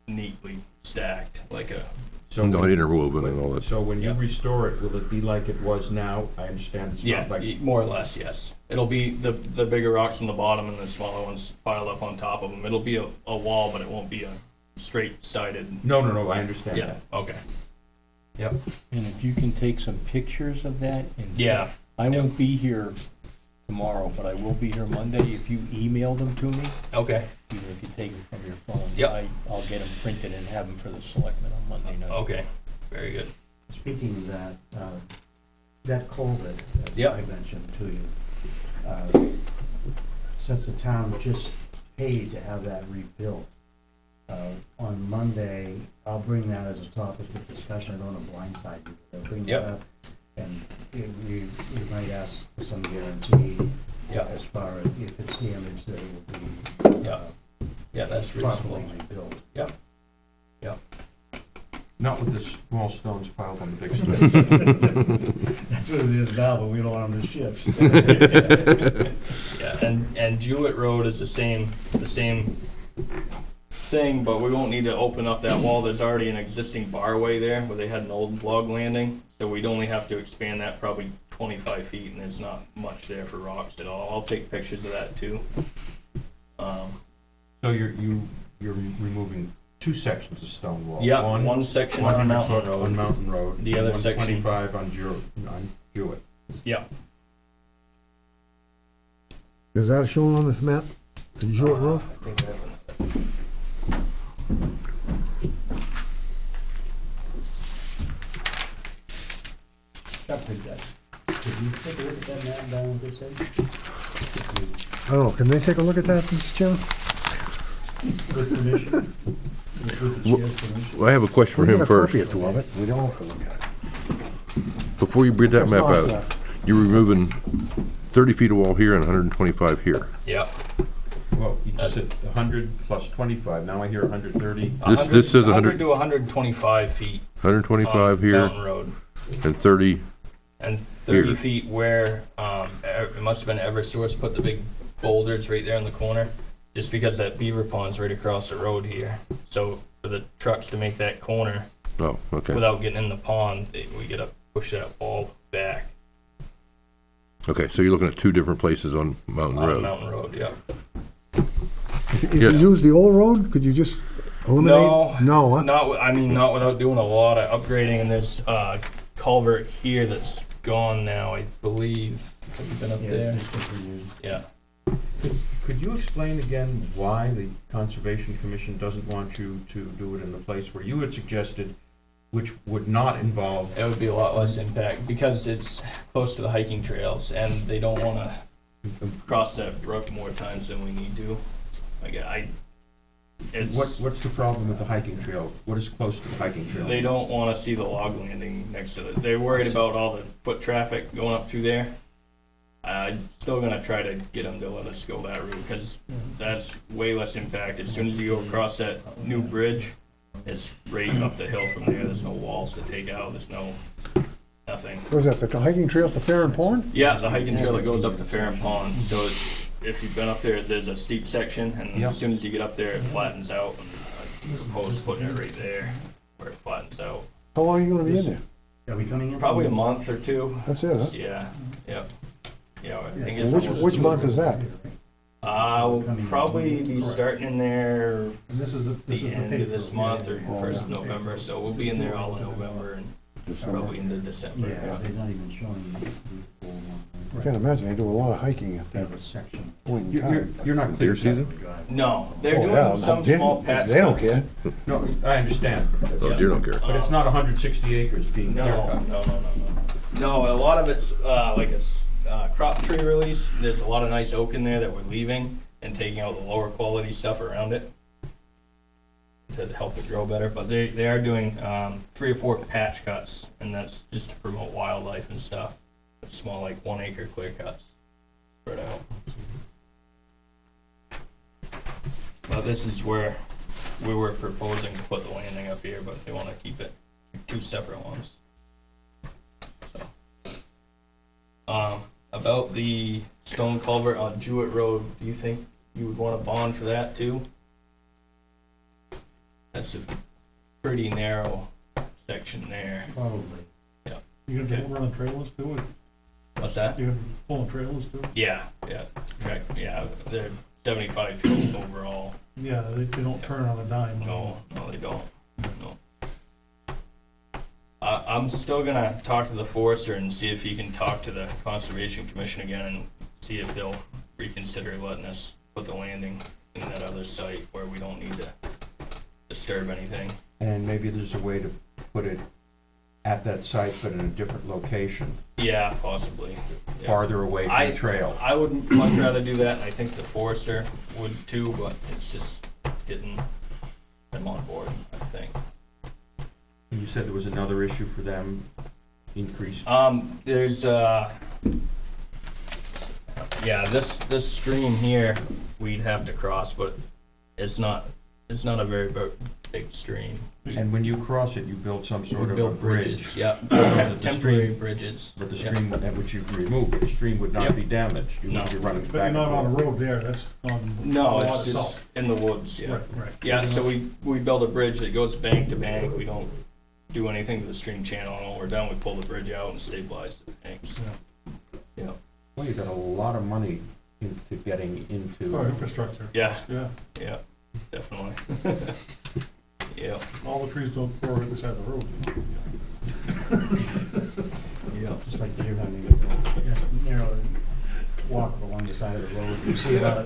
neatly stacked like a. So, Not interwoven and all that. so when you Yeah. restore it, will it be like it was now? I understand it's Yeah, not like, more or less, yes. It'll be the bigger rocks on the bottom and the smaller ones piled up on top of them. It'll be a wall, but it won't be a straight-sided. no, I understand Yeah, that. okay. And if you can take some pictures of that and. Yeah, I won't be here tomorrow, but I will be here Monday. If you email them to me, okay, even if you take them from your phone, Yep. I'll get them printed and have them for the selectmen on Monday night. okay. Very good. Speaking of that, that culvert that Yep. I mentioned to you, since the town just paid to have that rebuilt, on Monday, I'll bring that as a topic of discussion. I don't want to blindside you. I'll bring that Yep. up. And we might ask for some guarantee Yep. as far as if it's damaged, that it will be Yep. Yeah, that's properly reasonable. rebuilt. Not with the small stones piled on the big stones. That's what it is now, but we don't want them to shift. Yeah, and Jewett Road is the same thing, but we won't need to open up that wall. There's already an existing barway there where they had an old log landing, so we'd only have to expand that probably 25 feet, and there's not much there for rocks at all. I'll take pictures of that too. So you're removing two sections of stone wall. Yeah, one section on 100 Mountain foot on Road. Mountain Road. The other section- 125 on Jewett. Yeah, Is that shown on this map? The Jewett Road? I think that- Chuck, did you take a look at that map down at this end? I don't know, can they take a look at that, Mr. Chairman? With permission? With the chair's permission? Well, I have a question for We him got a copy first. or two of it, we don't have to look at it. Before you bring that That's map not, out, you're removing 30 feet of wall here and 125 here. Yep. Well, you just said 100 plus 25, now I hear 130. This says 100 to 125 feet. 125 here Mountain Road. and 30. And 30 Here. feet where, it must have been Eversource put the big boulders right there in the corner, just because that beaver pond's right across the road here. So for the trucks to make that corner Oh, okay. without getting in the pond, we gotta push that wall back Okay, so you're looking at two different places on Mountain on Road. Mountain Road, yeah. If Yeah. you use the old road, could you just eliminate? No, No, huh? not without doing a lot of upgrading, and there's a culvert here that's gone now, I believe. Have you been up Yeah, there? discontinued. Yeah. Could you explain again why the Conservation Commission doesn't want you to do it in the place where you had suggested, which would not involve? It would be a lot less impact, because it's close to the hiking trails, and they don't wanna cross that brook more times than we need to. It's, What's the problem with the hiking trail? What is close to the hiking trail? they don't wanna see the log landing next to it. They're worried about all the foot traffic going up through there. I'm still gonna try to get them to let us go that route, because that's way less impact. As soon as you go across that new bridge, it's right up the hill from there. There's no walls to take out, there's nothing. Was that the hiking trail to Fair and Pond? Yeah, the hiking trail that goes up to Fair and Pond. So if you've been up there, there's a steep section, and Yep. as soon as you get up there, it flattens out. And I propose putting it right there where it flattens out. How long are you gonna be in there? Are we coming in? Probably a month or two. That's it, huh? Yeah, yep. Yeah, I think And it's which month is that? I'll probably be starting in there And this is the end of this month or yeah. first of November. So we'll be in there all in November and December? probably into December. Yeah, they're not even showing the full one. I can't imagine, they do a lot of hiking at They that have a section. point in You're time. you're not clear. Deer season? No, they're Oh, doing yeah, some they- small patch. They don't stuff. care. No, I understand, Oh, deer don't care. but it's not 160 acres being No, clear no, cut. no, no, no. No, a lot of it's like a crop tree release. There's a lot of nice oak in there that we're leaving and taking out the lower quality stuff around it to help it grow better. But they are doing 3 or 4 patch cuts, and that's just to promote wildlife and stuff. Small, like 1 acre clear cuts spread out. But this is where we were proposing to put the landing up here, but they want to keep it 2 separate ones. About the stone culvert on Jewett Road, do you think you would want a bond for that too? That's a pretty narrow section there. Probably. Yeah. You gonna be running trailers too? What's that? You gonna be pulling trailers too? Yeah, correct, yeah, they're 75 feet overall. Yeah, they don't turn on a dime. No, they don't, no. I'm still gonna talk to the forester and see if he can talk to the Conservation Commission again and see if they'll reconsider letting us put the landing in that other site where we don't need to disturb anything. And maybe there's a way to put it at that site, but in a different location, Yeah, possibly. Yeah. farther away from the trail. I would much rather do that, and I think the forester would too, but it's just getting them on board, I think. And you said there was another issue for them, increased. There's this stream here we'd have to cross, but it's not a very big stream. And when you cross it, you build some sort We of a built bridge. bridges, yeah, the temporary stream- bridges. But the Yeah. stream, at which you've removed, but the stream would not Yep. be damaged. You No. wouldn't be running But back you're and not on forth. the road there, that's on. No, a lot it's of just south. in the woods, yeah. Right. Yeah, so we build a bridge that goes bank to bank. We don't do anything to the stream channel, and when we're done, we pull the bridge out and stabilize the banks. Yeah. Well, you got a lot of money into getting into. For infrastructure. Yeah, Yeah, yeah, definitely. Yeah. all the trees don't grow right beside the road. Yeah. Just like you're having a narrow walk along the side of the road. You see a lot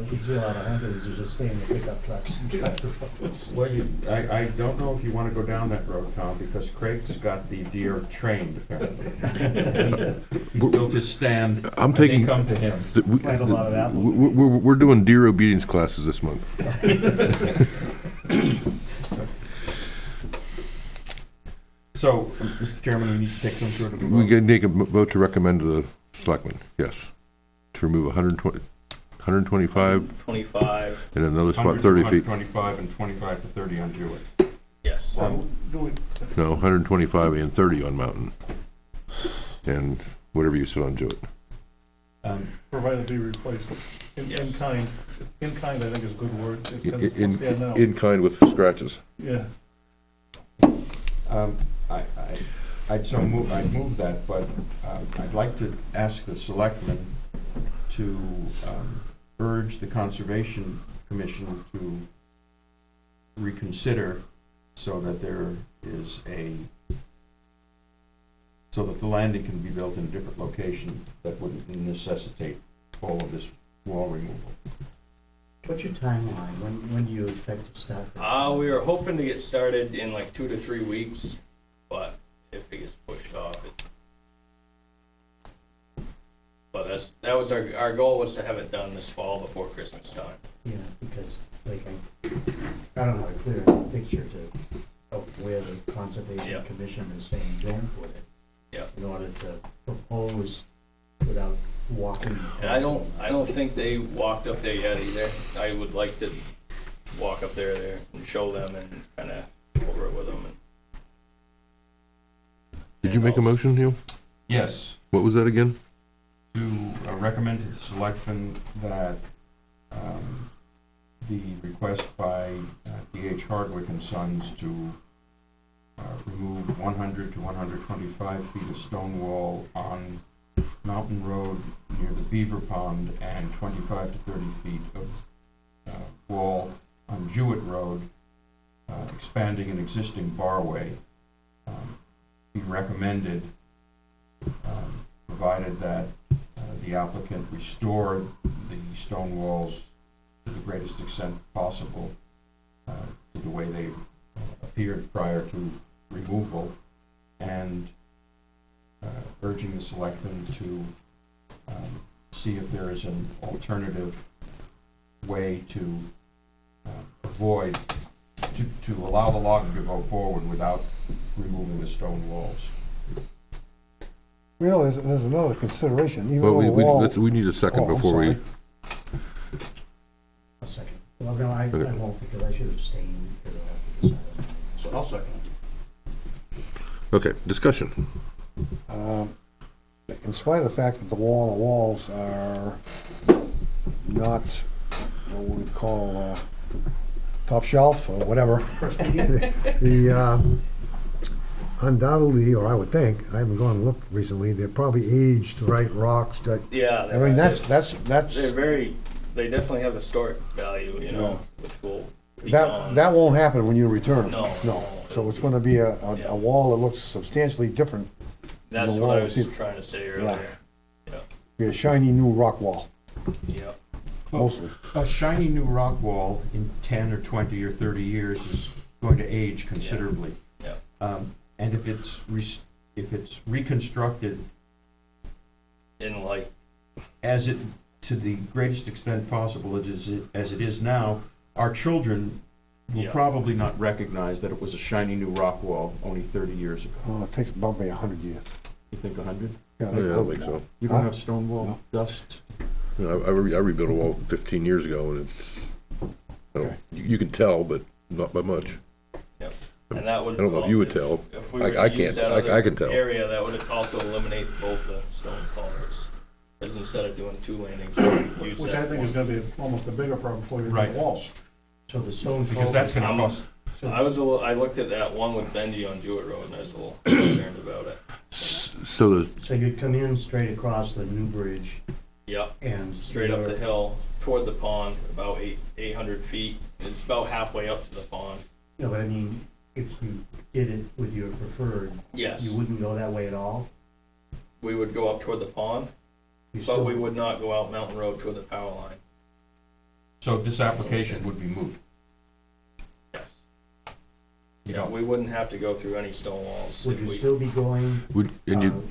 of hunters who just stay in the pickup trucks and drive the roads. Well, I don't know if you wanna go down that road, Tom, because Craig's got the deer trained, apparently. He's built his stand, I'm and they taking, come to him. Plant a lot of apples. we're doing deer obedience classes this month. So, Mr. Chairman, we need to take some sort of a We vote. can take a vote to recommend to the selectmen, yes, to remove 125 25, and another spot 100, 30 feet. 125 and 25 to 30 on Jewett. yes. So, do we, No, 125 and 30 on Mountain. And whatever you said on Jewett. provided be replaced in Yes. kind, I think is a good word. It's In- kind of what's there now. In kind with scratches. Yeah, I'd move that, but I'd like to ask the selectmen to urge the Conservation Commission to reconsider so that there is so that the landing can be built in a different location that wouldn't necessitate all of this wall removal. What's your timeline? When do you expect to start this? We were hoping to get started in like 2 to 3 weeks, but if it gets pushed off, but that was our goal, was to have it done this fall before Christmas time. Yeah, because like I don't know how to clear a picture of where the Conservation Yeah. Commission is saying don't put it. Yeah. In order to propose without walking. And I don't think they walked up there yet either. I would like to walk up there and show them and kind of go over it with them. Did you make a motion, Neil? Yes, What was that again? to recommend to the selectmen that the request by D.H. Hardwick and Sons to remove 100 to 125 feet of stone wall on Mountain Road near the Beaver Pond and 25 to 30 feet of wall on Jewett Road, expanding an existing barway, be recommended, provided that the applicant restore the stone walls to the greatest extent possible to the way they appeared prior to removal, and urging the selectmen to see if there is an alternative way to avoid, to allow the logging to go forward without removing the stone walls. You know, there's another consideration, even Well, though the wall. we need a second Oh, I'm before we, sorry. A second. Well, no, I Okay. won't, because I should abstain, because I'll have to decide. so I'll second it. okay, discussion. In spite of the fact that the walls are not what we call top shelf or whatever, the undoubtedly, or I would think, I haven't gone and looked recently, they're probably aged, right, rocks, that, Yeah, I mean, that's, they definitely have historic value, which will be gone. that won't happen when you return them. No. So it's gonna be a Yeah. wall that looks substantially different, That's the what I wall was is- trying to say earlier. be a shiny new rock wall, Yeah. mostly. A shiny new rock wall in 10 or 20 or 30 years is going to age considerably. Yeah. And if it's reconstructed In like, as it, to the greatest extent possible as it is now, our children will Yeah. probably not recognize that it was a shiny new rock wall only 30 years ago. Oh, it takes about maybe 100 years. You think 100? Yeah, Yeah, I don't think so. You don't Huh? have stone wall No. dust? You know, I rebuilt a wall 15 years ago, and it's, Okay. you can tell, but not by much. and that would. I don't know if you would tell. If we were I to can't. use that I other can tell. area, that would also eliminate both the stone culverts. Because instead of doing 2 landings, we could use Which that I think is one. gonna be almost a bigger problem for you than Right. the walls. So the stone Because that's gonna I'm- cost, I looked at that one with Benji on Jewett Road, and I was a little concerned about it. So the, So you'd come in straight across the new bridge Yep, and. straight up you're- the hill toward the pond, about 800 feet. It's about halfway up to the pond. No, but I mean, if you did it with your preferred, Yes, you wouldn't go that way at all? we would go up toward the pond. You But still- we would not go out Mountain Road toward the power line. So this application would be moot. Yes. You Yeah, don't- we wouldn't have to go through any stone walls Would if you we, still be going, And you,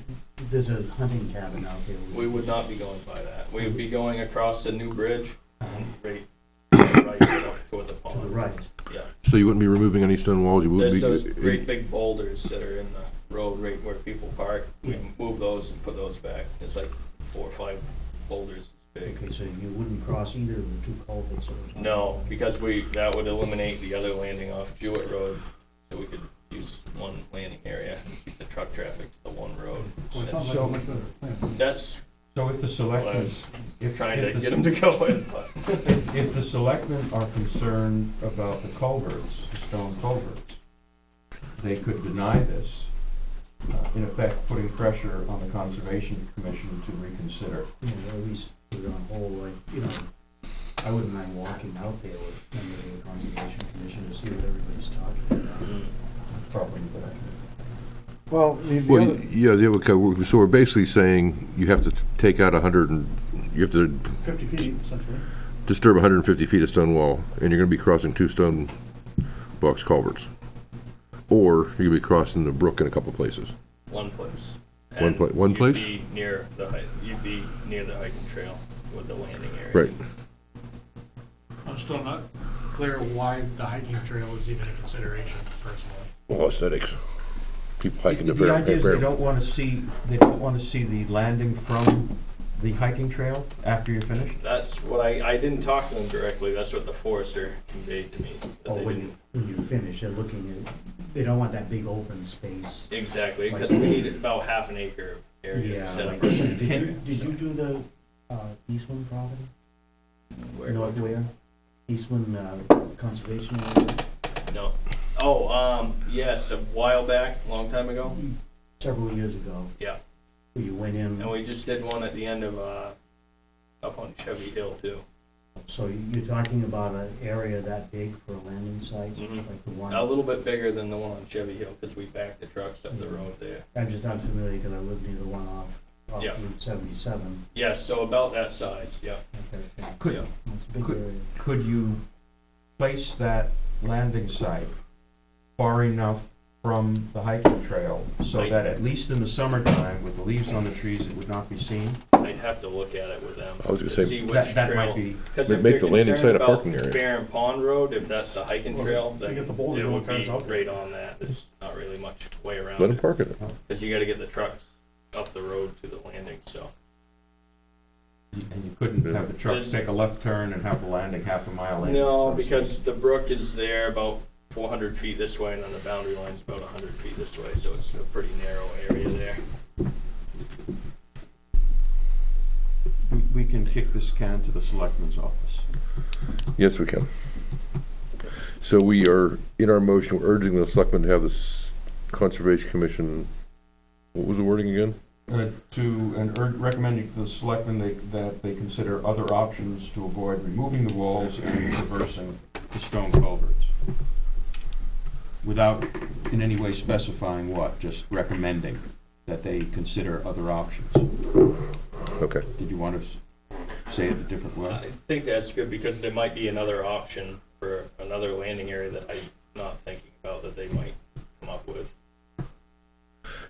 there's a hunting cabin out there. we would not be going by that. We would be going across the new bridge and right up toward the To the pond. right. Yeah. so you wouldn't be removing any stone walls, you There's wouldn't those be, great big boulders that are in the road right where people park. We move those and put those back. It's like 4 or 5 boulders big. Okay, so you wouldn't cross either of the two culverts or something? No, because that would eliminate the other landing off Jewett Road, so we could use one landing area and keep the truck traffic to the one road. Well, it sounds like So- a much better plan. That's So if the what I selectmen, was if, trying to if the- get them to go with, but if the selectmen are concerned about the culverts, the stone culverts, they could deny this, in effect putting pressure on the Conservation Commission to reconsider. You know, at least put it on hold, like, you know, I wouldn't mind walking out there with members of the Conservation Commission to see what everybody's talking about. Probably for that. Well, the well, other, yeah, the other, so we're basically saying you have to take out 100 and, you have to 50 feet essentially. disturb 150 feet of stone wall, and you're gonna be crossing 2 stone box culverts. Or you'll be crossing the brook in a couple places. one place. One pla- one place? You'd be near the hiking trail with the landing area. Right. I'm still not clear why the hiking trail is even a consideration personally. Well, aesthetics. People hiking the The idea is they very, don't wanna see, the landing from the hiking trail after you're finished? That's what I didn't talk to them directly, that's what the forester conveyed to me. that Or they when didn't- you finish, they're looking at, they don't want that big open space. Exactly, because we need about half an acre of area Yeah, set like, up. did you do the, Eastman property? Where- North Weare? Eastman, Conservation Area? No. Oh, yes, a while back, a long time ago. Several years ago. Yeah. Where you went in, And we just did one at the end of, up on Chevy Hill too. so you're talking about an area that big for a landing site? Mhm. Like the one? A little bit bigger than the one on Chevy Hill, because we backed the trucks up the road there. I'm just not familiar because I live near the one off Yeah. Route 77. Yes, so about that size, yeah. Okay, Could, Yeah. it's a big Could- area. could you place that landing site far enough from the hiking trail so Right. that at least in the summertime, with the leaves on the trees, it would not be seen? I'd have to look at it with them. I was gonna to say, see which That might trail. be, 'Cause It if makes they're the landing concerned site a about parking area. Barren Pond Road, if that's the hiking Well, trail, they then get the boulders it and all would kinds be out there. right on that. There's not really much way around let them it. park it. Because you gotta get the trucks up the road to the landing, so. and you couldn't have the trucks take a left turn and have the landing half a mile in. No, so to speak. because the brook is there about 400 feet this way, and then the boundary line's about 100 feet this way, so it's a pretty narrow area there. We can kick this can to the selectman's office. Yes, we can. So we are, in our motion, we're urging the selectmen to have this Conservation Commission, what was the wording again? Recommending to the selectmen that they consider other options to avoid removing the walls and reversing the stone culverts. Without in any way specifying what, just recommending that they consider other options. Okay. Did you want to say it a different way? I think that's good, because there might be another option for another landing area that I'm not thinking about that they might come up with.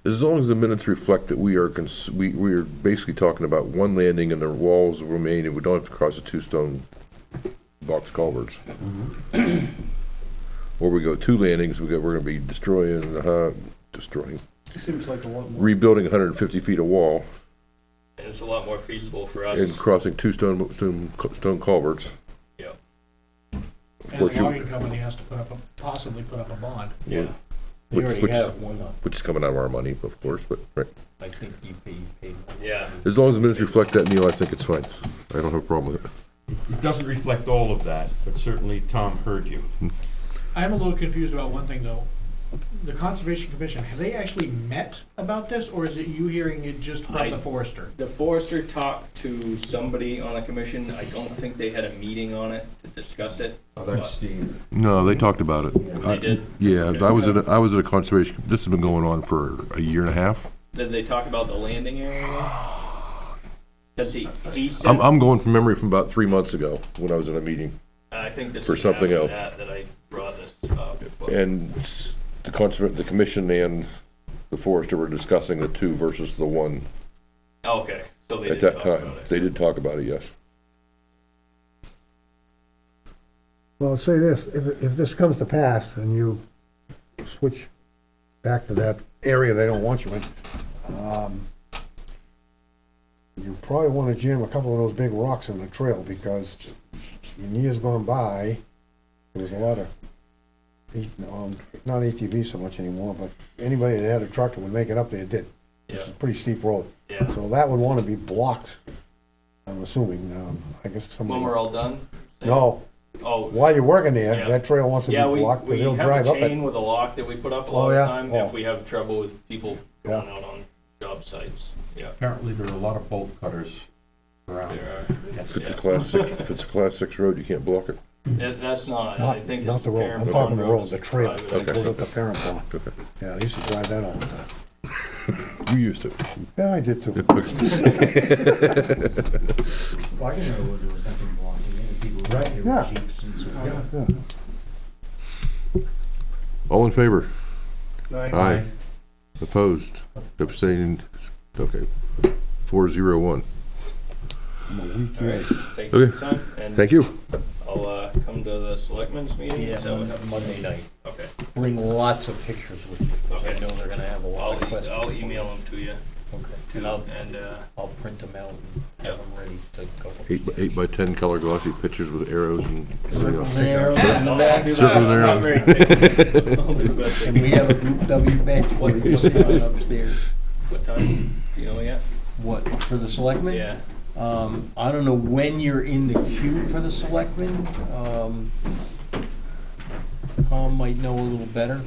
As long as the minutes reflect that we are, we are basically talking about one landing and the walls remain, and we don't have to cross the 2 stone box culverts. Or we go 2 landings, we're gonna be destroying, Seems like a lot more. rebuilding 150 feet of wall And it's a lot more feasible for us. and crossing 2 stone culverts. Yeah. Of And course the you, logging company has to possibly put up a bond. Yeah. They Which- already which- have one up. which is coming out of our money, of course, but, right. I think you paid. Yeah. As long as the minutes reflect that, Neil, I think it's fine. I don't have a problem with it. It doesn't reflect all of that, but certainly Tom heard you. I'm a little confused about one thing though. The Conservation Commission, have they actually met about this, or is it you hearing it just from the forester? The forester talked to somebody on the commission. I don't think they had a meeting on it to discuss it. Oh, that's Steve. No, they talked about it. They did? Yeah, I was at a conservation, this has been going on for a year and a half. Did they talk about the landing area? Cause he said, I'm going from memory from about 3 months ago when I was in a meeting. I think this for was something after else. that I brought this up. but- And the commission and the forester were discussing the 2 versus the 1 Okay, so they at did that talk time. about it. They did talk about it, yes. Well, say this, if this comes to pass and you switch back to that area they don't want you in, you probably wanna jam a couple of those big rocks in the trail, because in years gone by, there was a lot of, not ATVs so much anymore, but anybody that had a truck that would make it up there did. Yeah, It's a pretty steep road. yeah. So that would wanna be blocked, I'm assuming, I guess somebody. When we're all done? No, Oh, while you're working there, Yeah. that trail wants to be yeah, we blocked, because they'll have drive a up it. chain with a lock that we put up a Oh, lot of yeah? the time Oh. if we have trouble with people Yeah. going out on job sites. Yeah. Apparently, there are a lot of bolt cutters around. If it's a class 6 road, you can't block it. That's not, I Not, think. not the road, Farron I'm talking the Pond road, is the trail private. that Okay. goes up to Farron Pond. Okay. Yeah, I used to drive that all the time. You used to. Yeah, I did too. Well, I didn't know there was nothing blocking it, people were out there Yeah. with Jeeps and so on. Yeah. All in favor? Aye. Opposed? Abstained? Okay. 401. I'm a week All right, late. thank you Okay. for your time. And Thank you. I'll come to the selectmen's meeting. Yeah, Is that what- Monday night. Okay. Bring lots of pictures with you. I Okay. know they're gonna have a lot of questions. I'll email them to you Okay. too, And I'll and, print them out and have them ready to go. 8 by 10 color glossy pictures with arrows and everything else. There, in the back. Circle and I'm not arrow. very I'll do the best I And we can. have a group W bench for you upstairs. What time? Do you know yet? What, for the selectmen? Yeah. I don't know when you're in the queue for the selectmen. Tom might know a little better.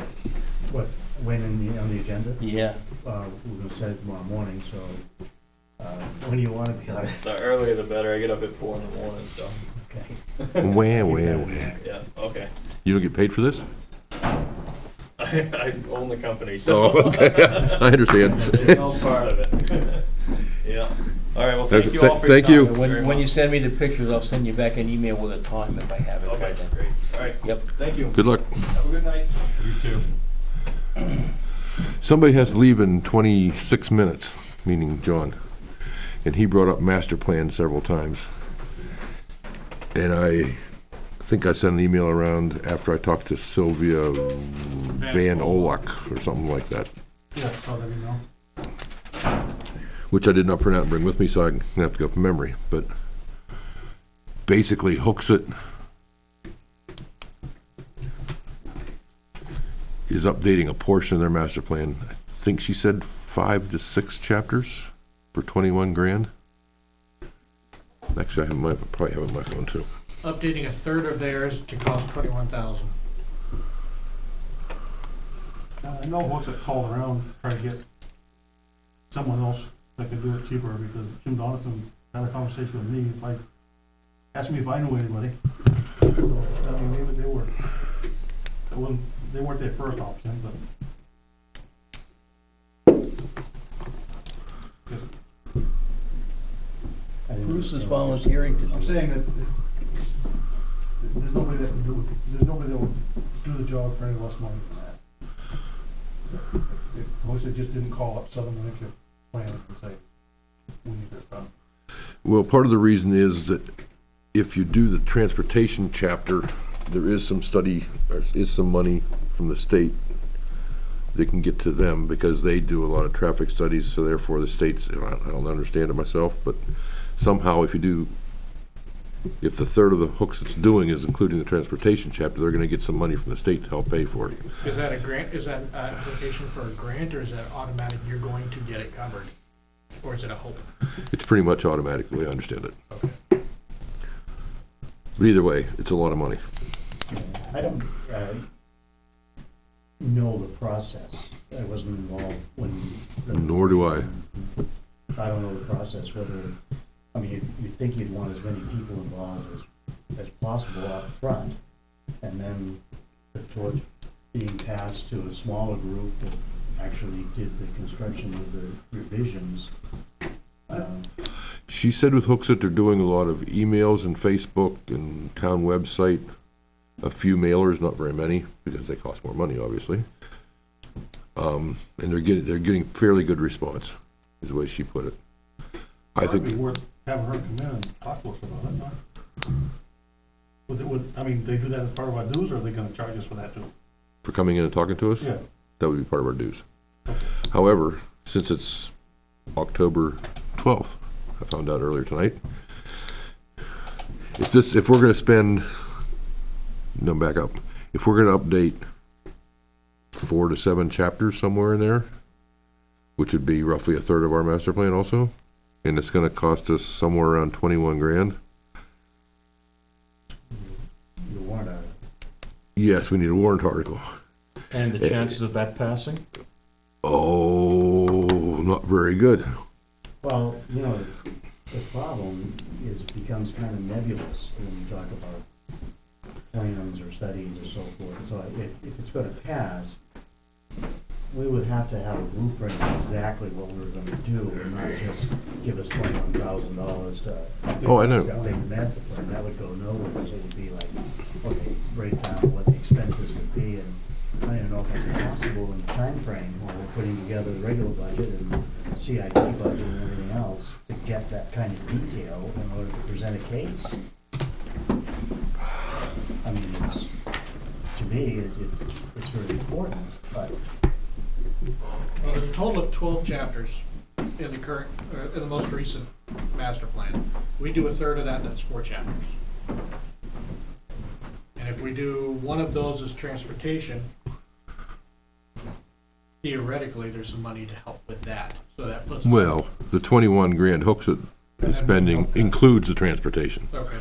What, when on the agenda? Yeah. We're gonna set it tomorrow morning, so, when do you wanna be on it? The earlier the better. I get up at 4 in the morning, so, Okay. Wah. yeah, okay. You don't get paid for this? I own the company, so. Oh, okay. I understand. It's all part of it. Yeah. All right, well, thank you all for your Thank you. time. When you send me the pictures, I'll send you back an email with a time if I have it by Okay, then. great. All right. Yep. Thank you. Good luck. Have a good night. You too. Somebody has to leave in 26 minutes, meaning John. And he brought up master plan several times. And I think I sent an email around after I talked to Sylvia Van Olak or something like that, Yeah, I saw that email. which I did not print out and bring with me, so I'm gonna have to go from memory. But basically hooks it, is updating a portion of their master plan. I think she said 5 to 6 chapters for 21 grand. Actually, I probably have it on my phone too. Updating a third of theirs to cost 21,000. I know folks that called around, trying to get someone else that could do it cheaper, because Jim Donaldson had a conversation with me, asked me if I knew anybody. So, I mean, maybe they weren't their first option, but. Bruce is volunteering to do I'm it. saying that there's nobody that can do, there's nobody that will do the job for any less money than that. If Moisha just didn't call up Southern New Hampshire Planning and say, we need this done. Well, part of the reason is that if you do the transportation chapter, there is some study, or is some money from the state that can get to them, because they do a lot of traffic studies, so therefore the state's, I don't understand it myself, but somehow if the third of the hooks it's doing is including the transportation chapter, they're gonna get some money from the state to help pay for it. Is that a grant, is that an application for a grant, or is that automatic, you're going to get it covered? Or is it a hope? It's pretty much automatic, the way I understand it. But either way, it's a lot of money. I don't, know the process. I wasn't involved when. Nor do I. I don't know the process, whether, I mean, you'd think you'd want as many people involved as possible up front, and then towards being passed to a smaller group that actually did the construction of the revisions. She said with Hooksett, they're doing a lot of emails and Facebook and town website, a few mailers, not very many, because they cost more money, obviously. And they're getting fairly good response, is the way she put it. I It'd be think, worth having her come in and talk to us about it, huh? I mean, they do that as part of our dues, or are they gonna charge us for that too? for coming in and talking to us, Yeah. that would be part of our dues. Okay. However, since it's October 12th, I found out earlier tonight, if we're gonna spend, no, back up, if we're gonna update 4 to 7 chapters somewhere in there, which would be roughly a third of our master plan also, and it's gonna cost us somewhere around 21 grand. You want to, Yes, we need a warrant article. And the chances of that passing? Oh, not very good. well, you know, the problem is it becomes kind of nebulous when you talk about plans or studies or so forth. So if it's gonna pass, we would have to have a blueprint of exactly what we were gonna do, and not just give us $21,000 to. Oh, I know. Update the master plan. That would go nowhere. It would be like, okay, break down what the expenses would be, and I don't even know if it's possible in the timeframe while we're putting together the regular budget and CIP budget and everything else to get that kind of detail in order to present a case. I mean, to me, it's very important, but Well, there's a total of 12 chapters in the current, in the most recent master plan. We do a third of that, that's 4 chapters. And if we do one of those as transportation, theoretically, there's some money to help with that. So that puts. Well, the 21 grand Hooksett is spending includes the transportation. Okay.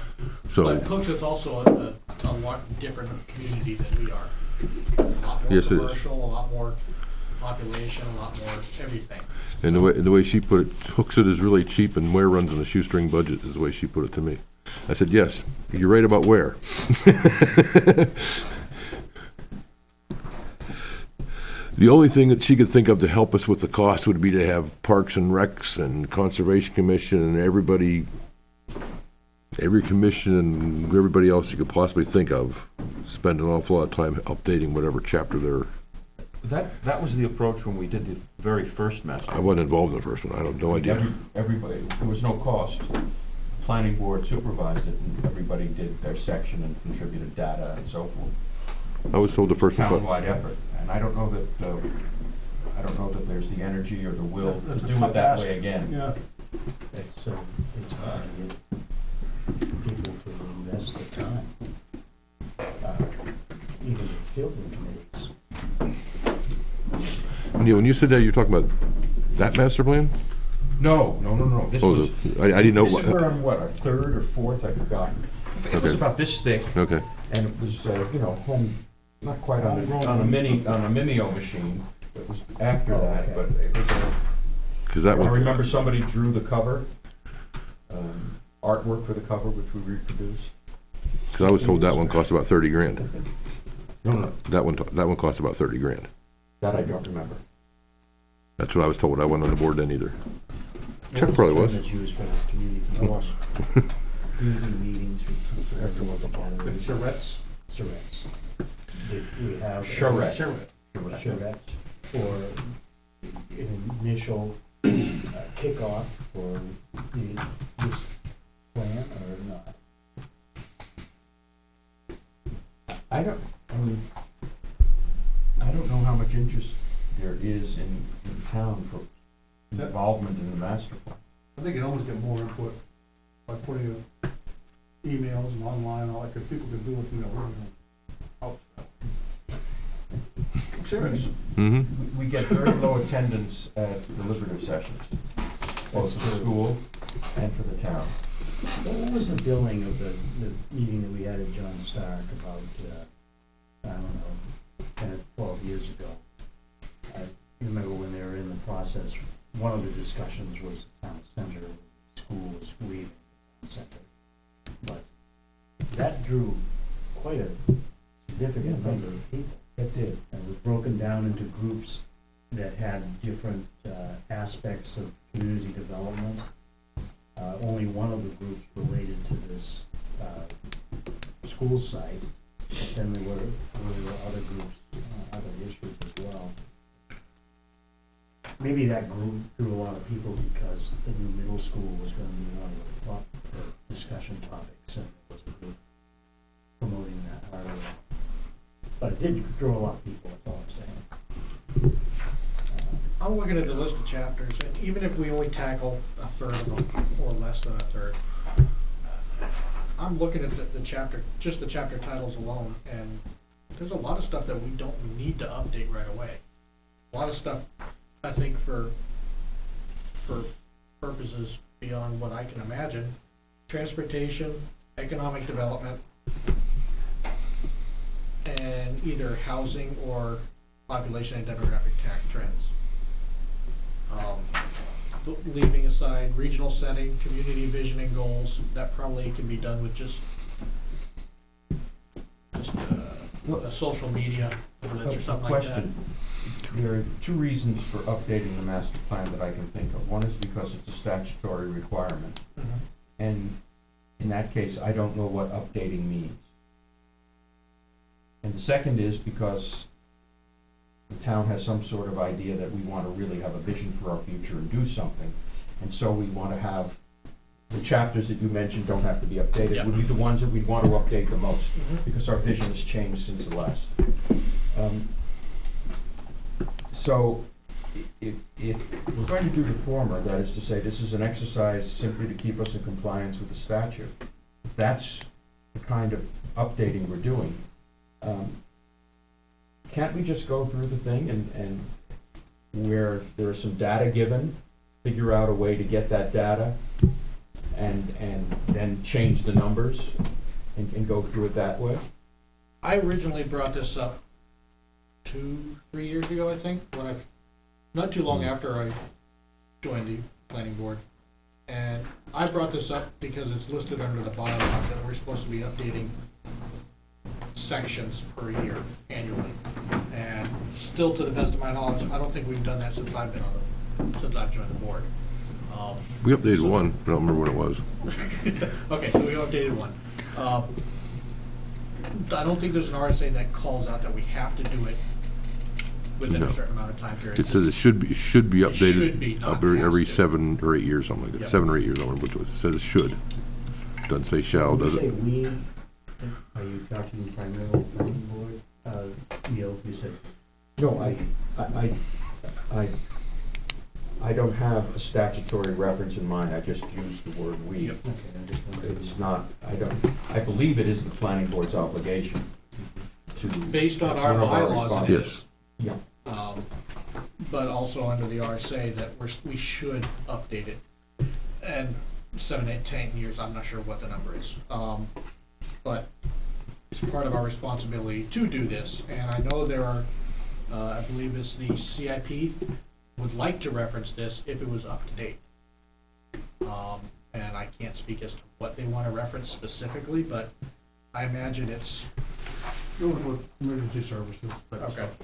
So, But Hooksett also a lot different community than we are. A lot more Yes, it is. commercial, a lot more population, a lot more everything. and the way she put it, Hooksett is really cheap and Ware runs on a shoestring budget, is the way she put it to me. I said, yes, you're right about Ware. The only thing that she could think of to help us with the cost would be to have Parks and Recs and Conservation Commission and every commission and everybody else you could possibly think of spend an awful lot of time updating whatever chapter they're. That was the approach when we did the very first master. I wasn't involved in the first one. I have no idea. Everybody, there was no cost. Planning board supervised it, and everybody did their section and contributed data and so forth. I was told the first one, but Townwide effort, and I don't know that there's the energy or the will to That's a do tough it that ask. way again. Yeah. it's hard to get people to invest the time, even to fill the committees. Neil, when you said that, you're talking about that master plan? No. This Oh, was. I didn't know. This is we're on what, our third or fourth, I forgot. It was Okay. about this thick, Okay, and it was, home, not quite on a Mimeo machine. It was after that, okay. but it was, because that I one, remember somebody drew the cover, artwork for the cover, which we reproduced. because I was told that one cost about 30 grand. No, That one cost about 30 grand. that I don't remember. That's what I was told. I wasn't on the board then either. What Chuck the probably term was. that's used for the community? Community meetings with people Have to look up together. The charrettes. Charrettes. We have. Charrette. Charrette for an initial kickoff for this plan or not? I don't know how much interest there is in town for involvement in the master plan. I think you almost get more input by putting emails and online, and all that, because people can do it, out. I'm serious. Mm-hmm. We get very low attendance at deliberative sessions, both for the school and for the town. What was the billing of the meeting that we had at John Stark about, I don't know, 10 or 12 years ago? I remember when they were in the process, one of the discussions was the town center, school was leaving the town center. But that drew quite a significant number of people. It did. And it was broken down into groups that had different aspects of community development. only one of the groups related to this, school site, but then there were other groups, other issues as well. Maybe that drew a lot of people because the new middle school was gonna be one of the discussion topics, and there was a group promoting that area. But it did draw a lot of people, that's all I'm saying. I'm looking at the list of chapters, and even if we only tackle a third of them, or less than a third, I'm looking at the chapter, just the chapter titles alone, and there's a lot of stuff that we don't need to update right away. A lot of stuff, I think, for purposes beyond what I can imagine, transportation, economic development, and either housing or population and demographic trends. Leaving aside regional setting, community visioning goals, that probably can be done with just a social media village or something like that. Question. There are two reasons for updating the master plan that I can think of. One is because it's a statutory requirement, and in that case, I don't know what updating means. And the second is because the town has some sort of idea that we want to really have a vision for our future and do something. And so we want to have, the chapters that you mentioned don't have to be updated, Yep. would be the ones that we want to update the most, because our vision has changed since the last. So if we're going to do the former, that is to say, this is an exercise simply to keep us in compliance with the statute, if that's the kind of updating we're doing, can't we just go through the thing and where there is some data given, figure out a way to get that data and then change the numbers and go through it that way? I originally brought this up 2-3 years ago, I think, when not too long after I joined the planning board. And I brought this up because it's listed under the bylaws that we're supposed to be updating sections per year annually. And still, to the best of my knowledge, I don't think we've done that since I've joined the board. We updated one, but I don't remember what it was. Okay, so we updated one. I don't think there's an RSA that calls out that we have to do it within No. a certain amount of time period. It says it should be It should be, updated not every has to. 7 or 8 years, something like that. Yep. 7 or 8 years, I don't remember which it was. It says it should. Doesn't say shall, does When it? you say we, are you talking primarily planning board? Neil, you said. No, I don't have a statutory reference in mind, I just use the word we. Yep. Okay, I'm just wondering. It's not, I believe it is the planning board's obligation to. Based on it's our one of bylaws, it Yes. is. Yeah, But also under the RSA that we should update it. And 7, 8, 10 years, I'm not sure what the number is. But it's part of our responsibility to do this. And I know there are, I believe it's the CIP would like to reference this if it was up to date. And I can't speak as to what they want to reference specifically, but I imagine it's, Doing with emergency services, that okay. stuff.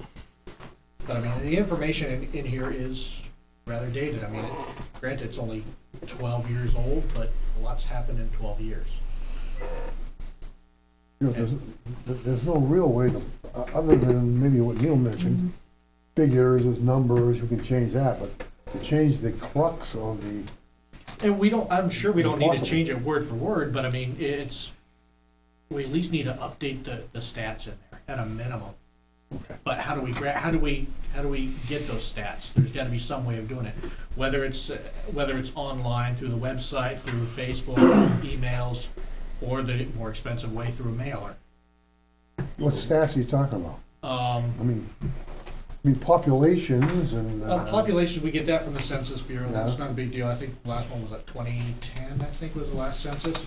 But I mean, the information in here is rather dated. I mean, granted, it's only 12 years old, but a lot's happened in 12 years. You know, there's no real way to, other than maybe what Neil mentioned, figures, as numbers, you can change that, but to change the crux of the, And we don't, I'm sure we don't need to Impossible. change it word for word, but I mean, we at least need to update the stats in there at a minimum. But how do we get those stats? There's gotta be some way of doing it. Whether it's online, through the website, through Facebook, emails, or the more expensive way through a mailer. what stats are you talking about? I mean, populations and. Population, we get that from the Census Bureau, that's Yeah. not a big deal, I think the last one was at 2010, I think was the last census.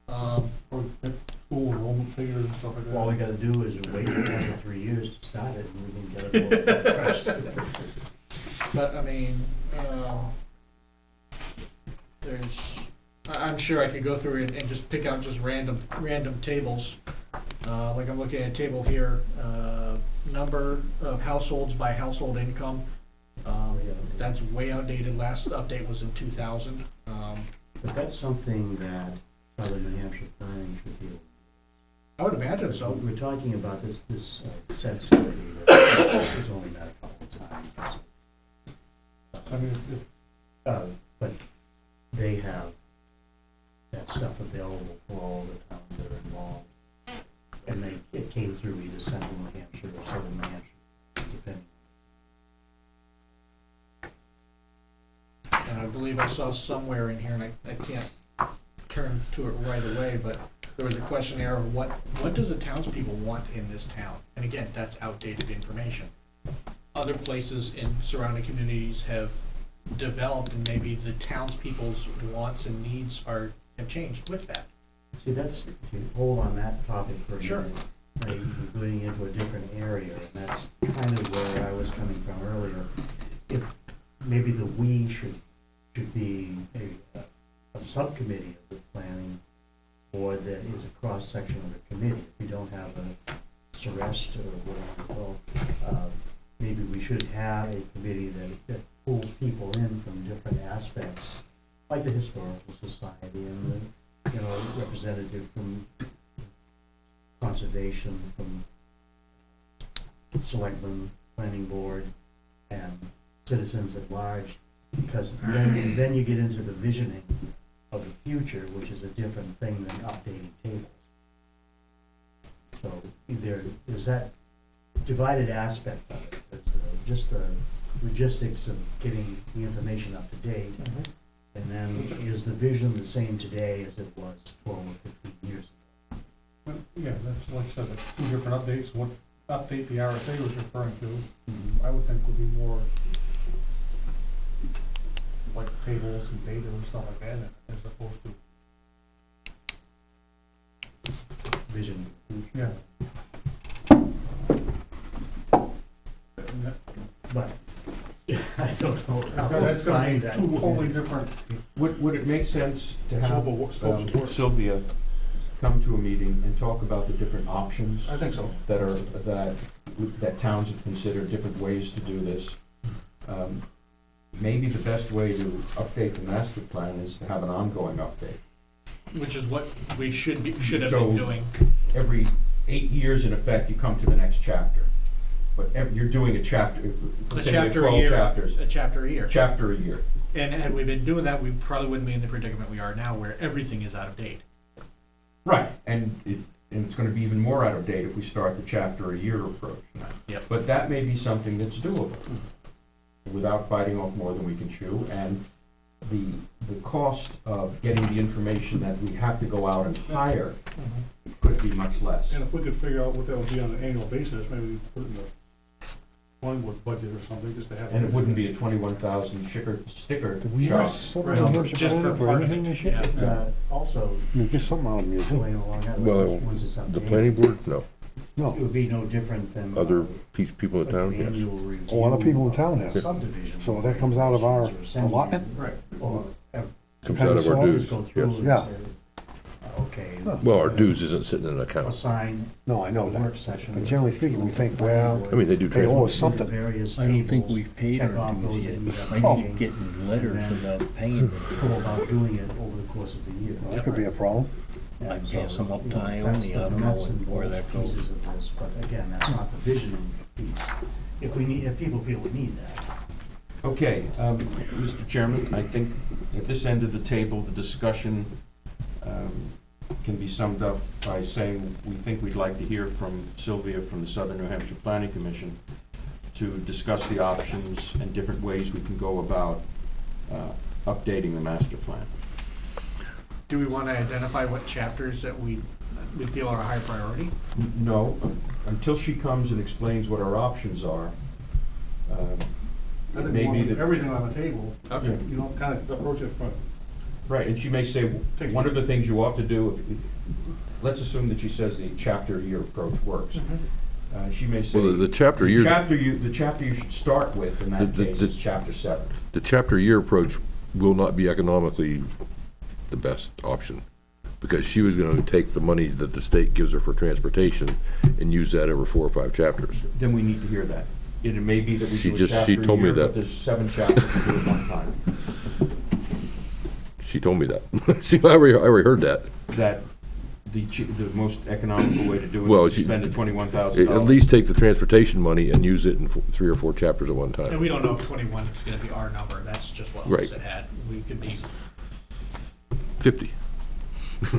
Or school enrollment figures and stuff like that. All we gotta do is wait 1 to 3 years to start it, and we can get it all fresh. But, I mean, I'm sure I could go through and just pick out just random tables. Like I'm looking at a table here, number of households by household income. That's way outdated, last update was in 2000. But that's something that Southern New Hampshire planning should be able to do. I would imagine so. We're talking about this set study that was only met a couple of times. I mean, But they have that stuff available for all the towns that are involved. And it came through either Central New Hampshire or Southern New Hampshire, depending. And I believe I saw somewhere in here, and I can't turn to it right away, but there was a questionnaire of what does the townspeople want in this town? And again, that's outdated information. Other places in surrounding communities have developed, and maybe the townspeople's wants and needs have changed with that. See, if you hold on that topic for a Sure. minute, right, you're going into a different area, and that's kind of where I was coming from earlier. If maybe the we should be a subcommittee of the planning board that is a cross-section of the committee. If you don't have a Surest or whatever it's called, maybe we should have a committee that pulls people in from different aspects, like the Historical Society and the, representative from conservation, from selectmen, planning board, and citizens at large, because then you get into the visioning of the future, which is a different thing than updating tables. So there's that divided aspect of it, but just the logistics of getting the information up to date. And then is the vision the same today as it was 12 or 15 years ago? but, yeah, that's like I said, the two different updates. What update the RSA was referring to, I would think would be more like tables and data and stuff like that, as opposed to, Vision. yeah. But I don't know how to That's gonna find be that. two totally different Would it make sense to have scope of work. Sylvia come to a meeting and talk about the different options I think so. that towns have considered, different ways to do this? Maybe the best way to update the master plan is to have an ongoing update. Which is what we should have So- been doing. Every 8 years, in effect, you come to the next chapter. But you're doing a chapter, A let's say there are chapter a 12 year. chapters, A chapter a year. chapter a year. And had we been doing that, we probably wouldn't be in the predicament we are now, where everything is out of date. Right, and it's gonna be even more out of date if we start the chapter a year approach now. Yep. But that may be something that's doable, without biting off more than we can chew, and the cost of getting the information that we have to go out and hire could be much less. And if we could figure out what that would be on an annual basis, maybe we put it in the Collingwood budget or something, just to have. And it wouldn't be a 21,000 sticker Do we have shop. Southern New Hampshire Just for planning for part of anything it, this year? yeah. Also, You get something out of music. going along that Well, way, once it's The updated, planning board, no. No. it would be no different than. Other people in like town, the yes. annual review Oh, other people in town of have. subdivision. So that comes out of our Or sending allotment? it, Right. Or Comes out of our Depends dues, go through yes. and Yeah. say, okay. Well, our dues isn't sitting in an account. Assign No, I a know work that. session. But generally speaking, we think, well, I mean, they do they owe us transport. something. Various I don't think tables, we've paid check our off dues those yet. that need I updating, keep getting letters about paying go them. about doing it over the course of the year. That could be a problem. I guess I'm up to That's Ione, the I don't know nuts and where bolts that goes. pieces of this, but again, that's not the visioning piece. If people feel we need that. Okay, Mr. Chairman, I think at this end of the table, the discussion can be summed up by saying we think we'd like to hear from Sylvia from the Southern New Hampshire Planning Commission to discuss the options and different ways we can go about updating the master plan. Do we want to identify what chapters that we feel are a high priority? No, until she comes and explains what our options are. I think we Maybe want that- everything on the table, Okay. you know, kind of approach it from, Right, and she may say, one of the things you ought to do, let's assume that she says the chapter year approach works. She may say. Well, the chapter year, The chapter you should start with in that The- case the- is chapter 7. the chapter year approach will not be economically the best option, because she was gonna take the money that the state gives her for transportation and use that over 4 or 5 chapters. Then we need to hear that. It may be that we She do a just- chapter she told me year, that. but there's 7 chapters to do at one time. She told me that. See, I already heard that. That the most economical way to do it Well, is to you- spend the $21,000. At least take the transportation money and use it in 3 or 4 chapters at one And time. we don't know if 21 is gonna be our number, that's just what Right. Homestead had. We could be, 50.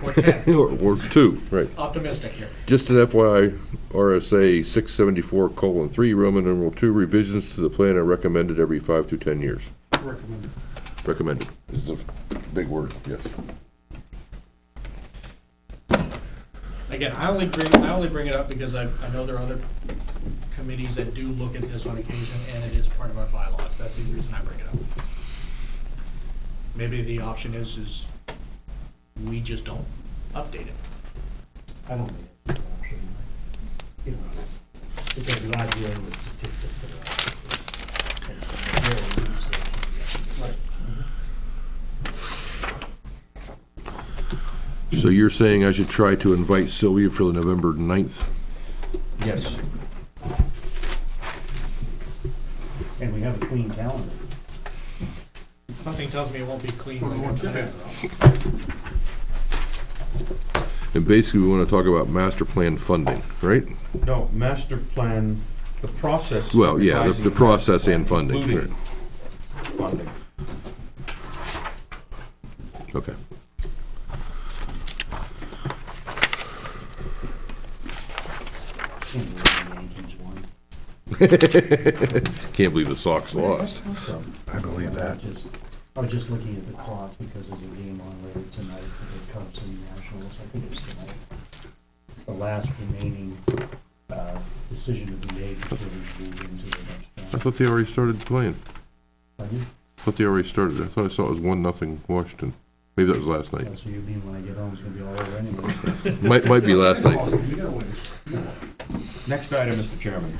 or 10, Or 2, right. optimistic here. Just an FYI, RSA 674:3, Roman numeral 2, revisions to the plan are recommended every 5 to 10 years. Recommend. Recommended is a big word, yes. Again, I only bring it up because I know there are other committees that do look at this on occasion, and it is part of our bylaws. That's the reason I bring it up. Maybe the option is we just don't update it. I don't think it's an option. You know, because you are dealing with statistics that are. and real research. Right. So you're saying I should try to invite Sylvia for the November 9th? Yes. And we have a clean calendar. Something tells me it won't be clean later tonight. And basically, we want to talk about master plan funding, right? No, master plan, the process. Well, yeah, revising the master process plan, and funding, including right. funding. Okay. Can't believe the Yankees won. Can't believe the Sox lost. I believe that. I was just looking at the clock because there's a game on later tonight for the Cubs and Nationals. I think it's tonight. The last remaining decision to be made before we move into the next I round. thought they already started playing. Pardon? I thought they already started. I thought I saw it was 1-0 Washington. Maybe that was last night. Oh, so you mean when I get home, it's gonna be all over anyway. Might be last night. You gotta win. Next item, Mr. Chairman.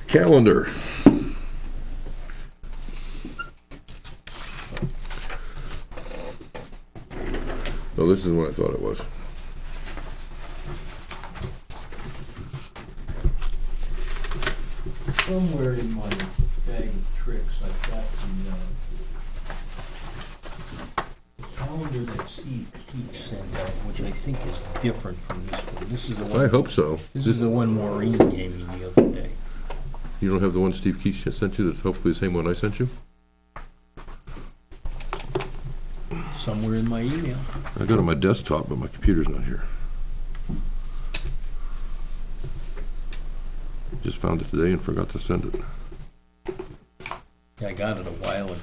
Calendar. Oh, this is what I thought it was. Somewhere in my bag of tricks, I've got the calendar that Steve Keach sent out, which I think is different from this one. This is the one. I hope so. This is the one Maureen gave me the other day. You don't have the one Steve Keach sent you that's hopefully the same one I sent you? Somewhere in my email. I got it on my desktop, but my computer's not here. Just found it today and forgot to send it. I got it a while ago.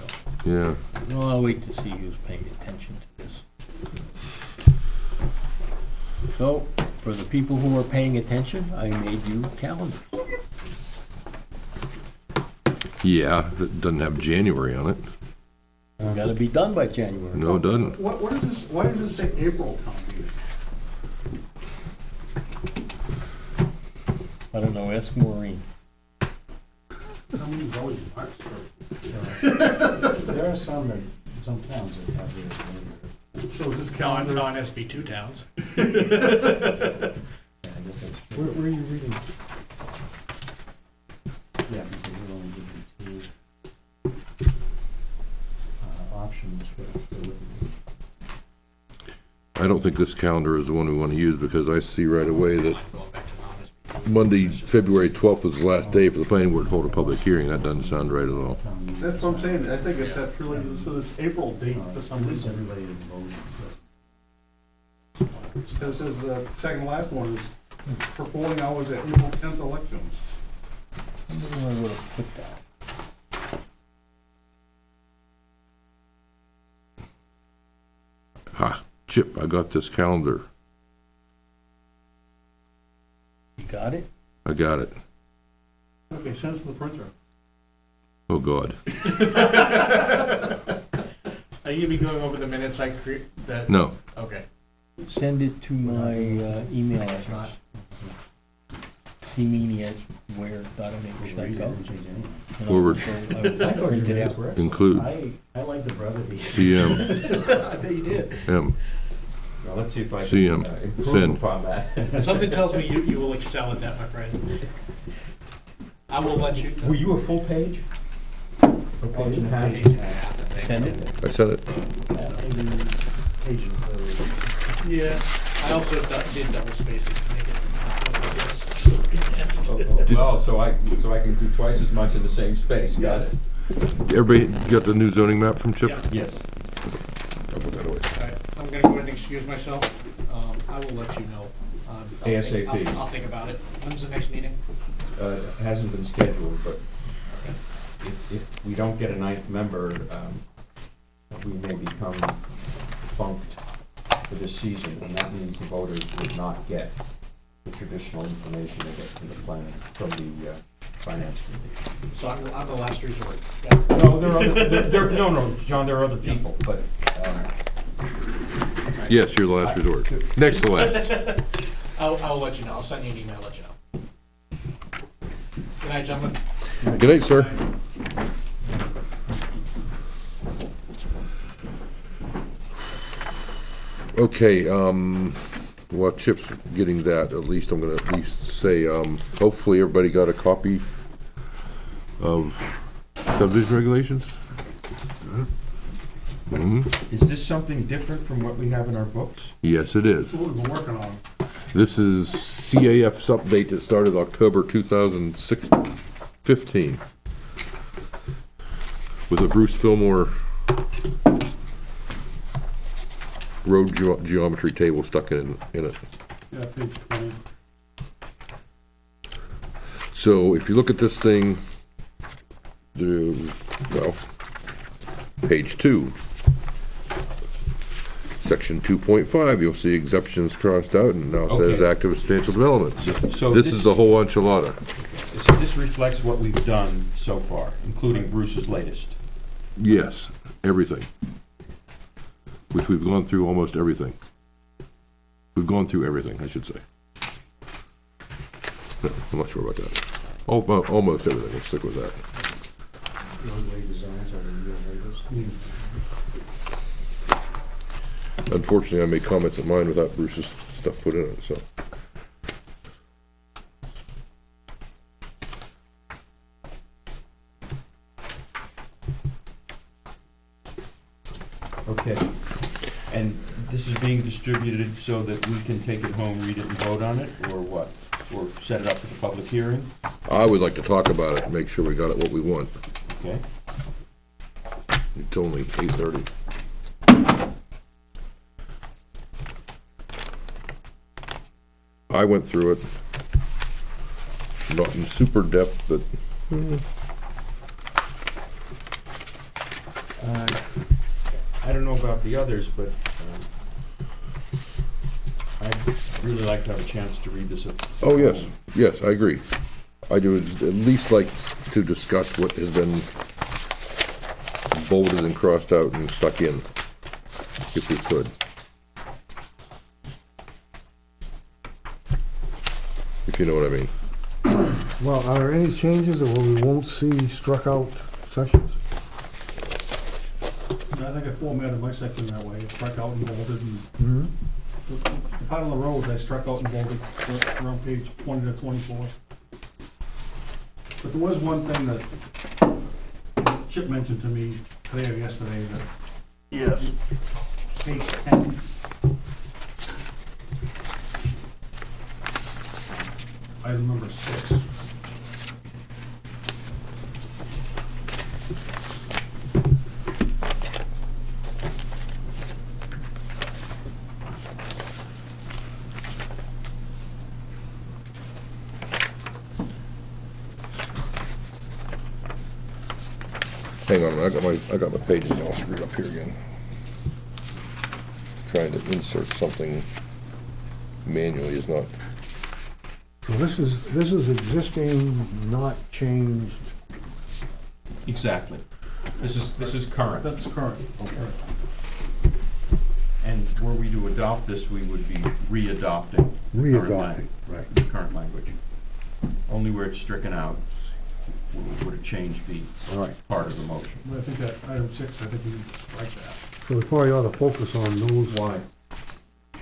Yeah. Well, I'll wait to see who's paying attention to this. So, for the people who are paying attention, I made you calendars. Yeah, it doesn't have January on it. Gotta be done by January. No, it doesn't. What is this, why does this say April town meeting? I don't know, ask Maureen. Town meeting's always March first. There are some towns that have their. So is this calendar? Non-SB2 towns. Yeah, I guess that's true. Where are you reading? Yeah, because we're only giving two options for living. I don't think this calendar is the one we want to use because I see right away that Going back to non-SB2. Monday, February 12th is the last day for the planning board to hold a public hearing. That doesn't sound right at all. Town meeting. That's what I'm saying, I think that's related to this April date for some At least reason. everybody is voting. Because it says the second last one is for polling hours at April 10th elections. I wonder where I would have put that. Ha, Chip, I got this calendar. You got it? I got it. Okay, send it to the printer. Oh, God. Are you gonna be going over the minutes I create, that, No. okay. Send it to my email address. cmeany@ware.nh.gov. Didn't change anything. Forward. I printed it out. Include I like the brevity. CM, I bet you did. M. Well, let's see if I CM. can improve Send. upon that. Something tells me you will excel at that, my friend. I will let you. Were you a full page? A page and a half? Page and a half, I think. Send it. I said it. Maybe paging clearly. Yeah, I also did double spaces to make it so condensed. Well, so I can do twice as much in the same space, got it? Everybody got the new zoning map from Chip? Yeah. Yes. I'll put that away. All right, I'm gonna go ahead and excuse myself. I will let you know. I'll think- ASAP. I'll think about it. When's the next meeting? It hasn't been scheduled, but if we don't get a ninth member, we may become defunct for this season, and that means the voters would not get the traditional information they get from the planning, from the finance committee. So I'm the last resort. No, no, John, there are other people, but, Yes, you're the last resort. Next to last. I'll let you know. I'll send you an email, let you know. Good night, gentlemen. Good night, sir. Okay, while Chip's getting that, at least I'm gonna at least say, hopefully everybody got a copy of subdivision regulations? is this something different from what we have in our books? Yes, it is. That's what we've been working on. This is CAF's update that started October 2015 with a Bruce Fillmore road geometry table stuck in it. Yeah, page 20. So if you look at this thing, page 2, section 2.5, you'll see exceptions crossed out and now says Okay. active substantial development. So This is the whole enchilada. This reflects what we've done so far, including Bruce's latest. Yes, everything. Which we've gone through almost everything. We've gone through everything, I should say. No, I'm not sure about that. Almost everything, let's stick with that. Unfortunately, I made comments of mine without Bruce's stuff put in it, so. Okay. And this is being distributed so that we can take it home, read it, and vote on it, or what? Or set it up for the public hearing? I would like to talk about it and make sure we got it what we want. Okay. It's only 8:30. I went through it, not in super depth, but I don't know about the others, but I'd really like to have a chance to read this. oh, yes, yes, I agree. I do at least like to discuss what has been bolded and crossed out and stuck in, if we could. If you know what I mean. Well, are there any changes or we won't see struck out sections? I think I formatted my section that way, struck out and bolded, and Mm-hmm. the part of the road I struck out and bolded around page 20 to 24. But there was one thing that Chip mentioned to me today or yesterday, that Yes. page 10, item number 6. Hang on, I got my pages all screwed up here again. Trying to insert something manually is not. So this is existing, not changed. Exactly. This is current. That's current. Okay. And were we to adopt this, we would be re-adopting the current Re-adopting, right. the current language. Only where it's stricken out would a change be All right. part of the motion. But I think that item 6, I think we need to strike that. So we probably ought to focus on those. Why?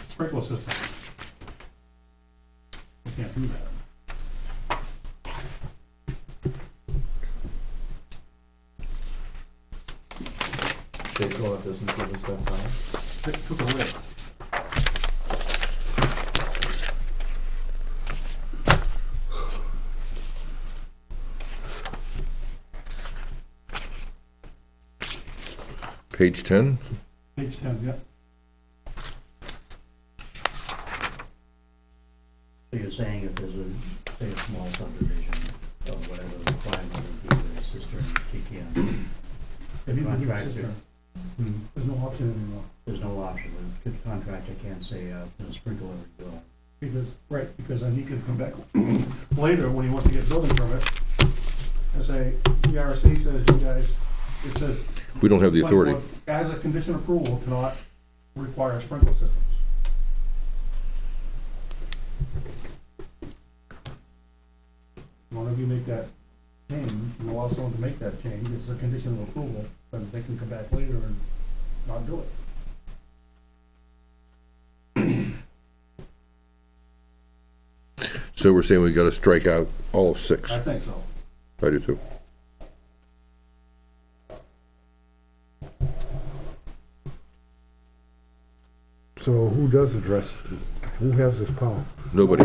Sprinkler system. We can't do that. State law doesn't give us that power. took away. Page 10? Page 10, yeah. So you're saying if there's a, say, a small subdivision, or whatever the requirement would be for a cistern to kick in, If you can keep it Contractor. cistern, there's no option anymore. there's no option, the contractor can't say, sprinkler or bill. Because then he could come back later when he wants to get building permit and say, the RSA says you guys, it says. We don't have the authority. As a condition of approval, cannot require sprinkler systems. Whenever you make that change, you allow someone to make that change, it's a condition of approval, then they can come back later and not do it. So we're saying we gotta strike out all of 6. I think so. I do too. So who does address, who has this power? Nobody.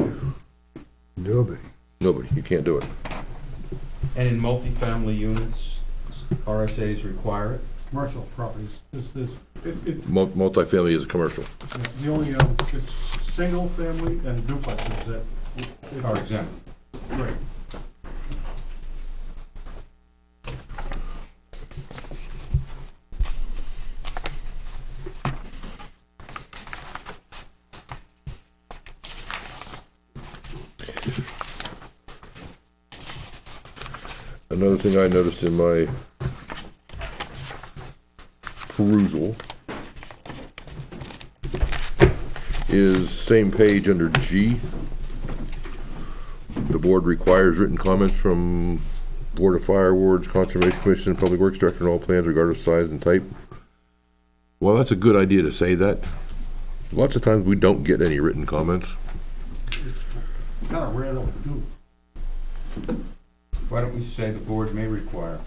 Nobody. Nobody. You can't do it. And in multifamily units, RSA's require it? Commercial properties, Multifamily is commercial. the only, it's single family and duplexes that. Are exempt. Right. Another thing I noticed in my perusal is same page under G. The board requires written comments from Board of Fire Wards, Conservation Commission, Public Works Director on all plans regardless of size and type. Well, that's a good idea to say that. Lots of times we don't get any written comments. Kind of rare that we do. Why don't we say the board may require?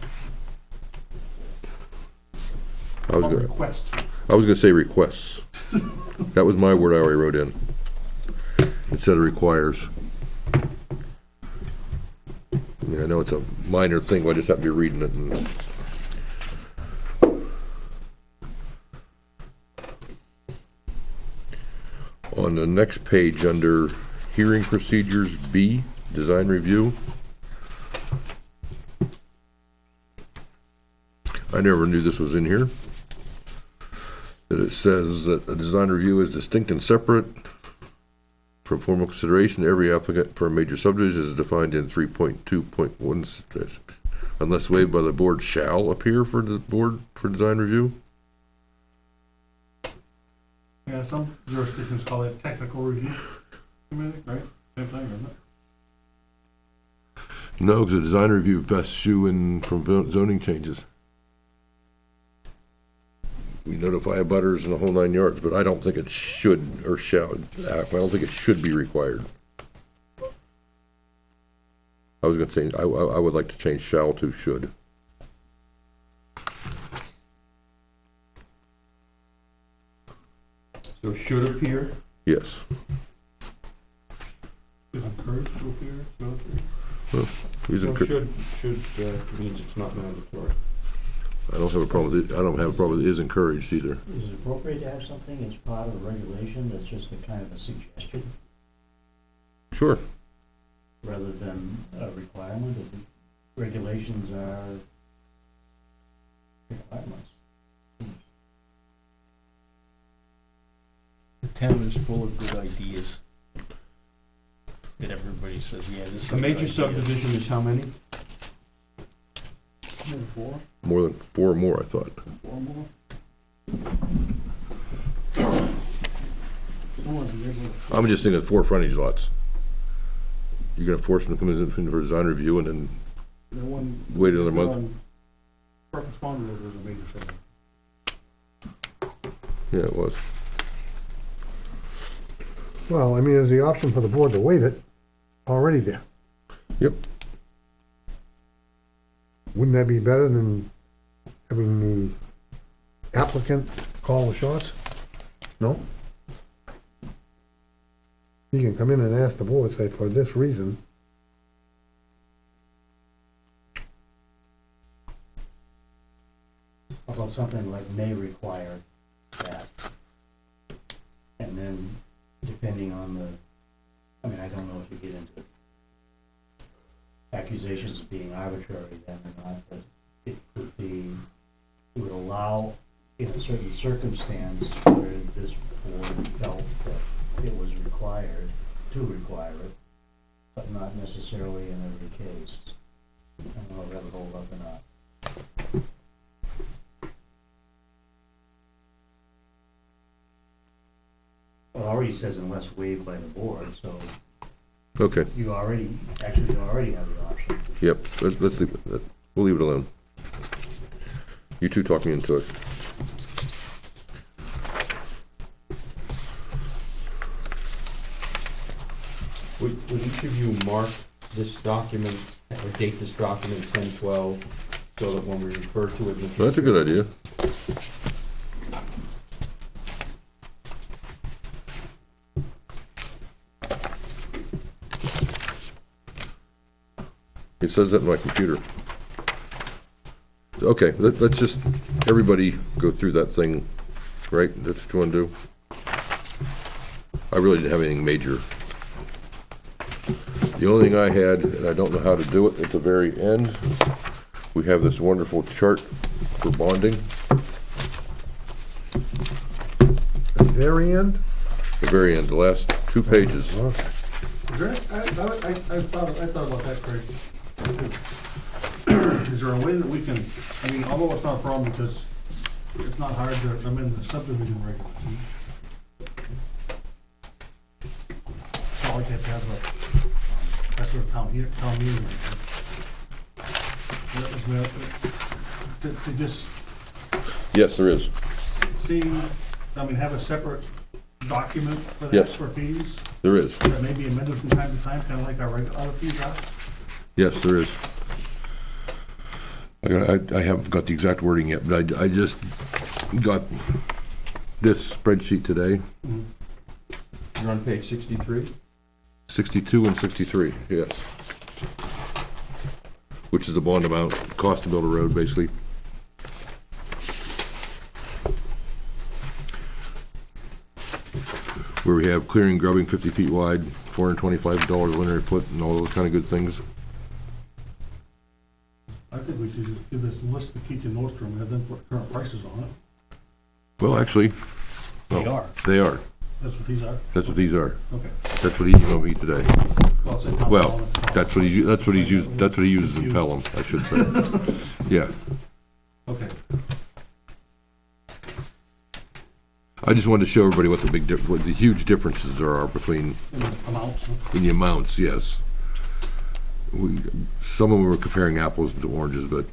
I was On gonna, request. I was gonna say requests. That was my word I already wrote in. Instead of requires. Yeah, I know it's a minor thing, but I just have to be reading it. And on the next page, under hearing procedures B, design review. I never knew this was in here. That it says that a design review is distinct and separate from formal consideration. Every applicant for a major subdivision is defined in 3.2.1, unless waived by the board, shall appear for the board for design review. Yeah, some jurisdictions call it technical review committee, right? Same thing, isn't it? No, because a design review vests you in from zoning changes. We notify abutters in the whole 9 yards, but I don't think it should or shall. I don't think it should be required. I was going to say I would like to change shall to should. So should appear? Yes. Is encouraged to appear, so. He's So encour- should means it's not mandatory. I don't have a problem with it. I don't have a problem with it is encouraged either. Is it appropriate to have something as part of a regulation that's just a kind of a suggestion, Sure. rather than a requirement? If the regulations are requirements. The town is full of good ideas. That everybody says, yeah, this is A major good idea. subdivision is how many? Maybe 4 More than 4 more, I thought. more. Someone's able to. I'm just thinking of 4 frontage lots. You're going to force them to come in for design review and then The one. wait another month? Purpose Pond Road was a major subdivision. Yeah, it was. Well, I mean, there's the option for the board to waive it already there. Yep. Wouldn't that be better than having the applicant call the shots? No? You can come in and ask the board, say, for this reason, About something like may require that. And then depending on the, I mean, I don't know if you get into accusations of being arbitrary then or not, but it could be, it would allow in a certain circumstance where this board felt that it was required to require it, but not necessarily in every case. I don't know if that would hold up or not. Well, it already says unless waived by the board, so Okay, you already have the option. yep, let's leave it, we'll leave it alone. You two talk me into it. Would each of you mark this document, or date this document 10/12, so that when we refer to it in the future? That's a good idea. It says that in my computer. Okay, let's just, everybody go through that thing, right? That's what you want to do? I really didn't have anything major. The only thing I had, and I don't know how to do it, at the very end, we have this wonderful chart for bonding. at the very end. The very end, the last 2 pages. Okay. Is there, I thought about that, Craig. Is there a way that we can, I mean, although it's not a problem because it's not hard to amend the subdivision regulations. It's not like they have to have that's what a town meeting. To just Yes, there is. see, I mean, have a separate document for that, Yes. for fees, There is. that may be amended from time to time, kind of like our other fees are. Yes, there is. I haven't got the exact wording yet, but I just got this spreadsheet today, You're on page 63? 62 and 63, yes. Which is the bond amount, cost to build a road, basically. Where we have clearing, grubbing 50 feet wide, $425 linear foot, and all those kind of good things. I think we should just give this list to Keach and Nordstrom and have them put current prices on it. Well, actually, They are. they are. That's what these are? That's what these are. Okay. That's what he emailed me today. Well, it's in town Well, hall. that's what he uses in Pelham, I should say. Yeah. Okay. I just wanted to show everybody what what the huge differences there are between, And the amounts. in the amounts, yes. Some of them were comparing apples to oranges, but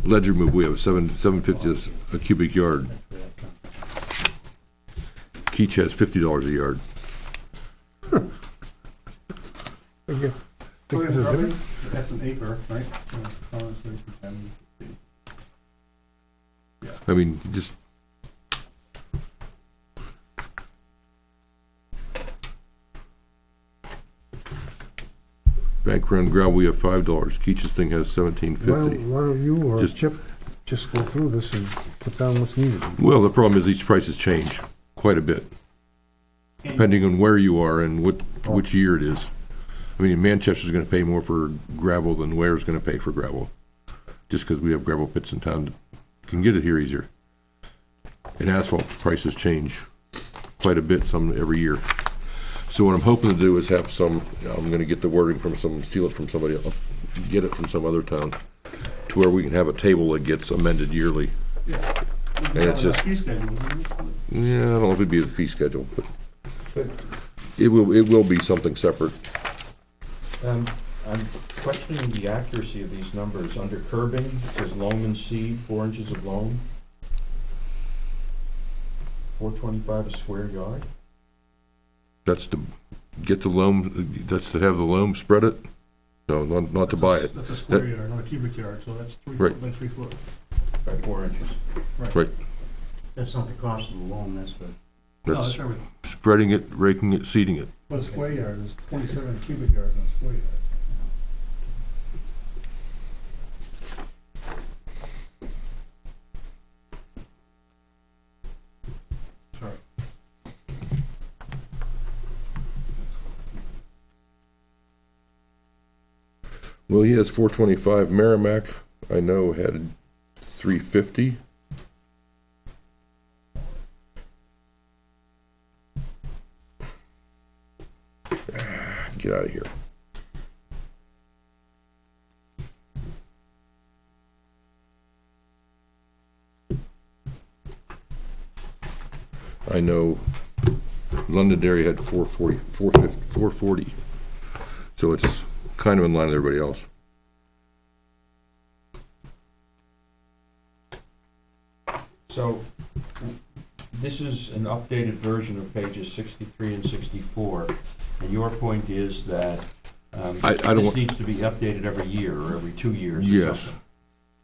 ledger move, we have $7.50 a cubic yard. Keach has $50 a yard. Okay. So Think this is roughly, it? that's an acre, right? I mean, just. Bank run gravel, we have $5. Keach's thing has $17.50. Why don't you or Just- Chip just go through this and put down what's needed? Well, the problem is these prices change quite a bit, depending on where you are and which year it is. I mean, Manchester's gonna pay more for gravel than Ware's gonna pay for gravel, just because we have gravel pits in town that can get it here easier. And asphalt prices change quite a bit, some every year. So what I'm hoping to do is have I'm gonna get the wording from steal it from somebody else, get it from some other town, to where we can have a table that gets amended yearly. And it's just, Fee schedule, isn't it? yeah, I don't know if it'd be the fee schedule, but it will be something separate. I'm questioning the accuracy of these numbers. Under curbing, it says loam and seed, 4 inches of loam. $4.25 a square yard? That's to get the loam, that's to have the loam spread it, no, not to buy it. That's a square yard, not a cubic yard, so that's 3 Right. foot by 3 foot. By 4 inches. Right, That's not the cost of the loan, that's No, That's that's everything. spreading it, raking it, seeding it. But a square yard is 27 cubic yards in a square yard. Sorry. Well, he has 425. Merrimack, I know, had 350. Get out of here. I know Londonderry had 440, 450, 440. So it's kind of in line with everybody else. So, this is an updated version of pages 63 and 64, and your point is that I don't this want- needs to be updated every year or every 2 years or Yes. something.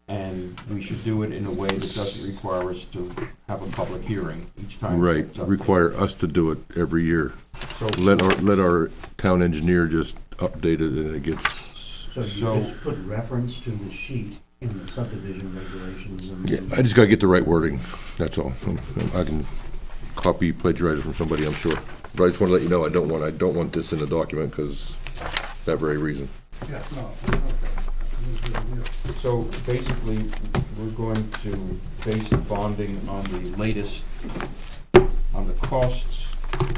And we should do it in a way that doesn't require us to have a public hearing each time. Right, it's updated. require us to do it every year. So, Let our town engineer just update it and it gets, So you So- just put reference to the sheet in the subdivision regulations and. yeah, I just gotta get the right wording, that's all. I can copy plagiarize it from somebody, I'm sure. But I just wanna let you know, I don't want this in the document, because that very reason. Yeah, no, okay. That's a good deal. so basically, we're going to base the bonding on the latest, on the costs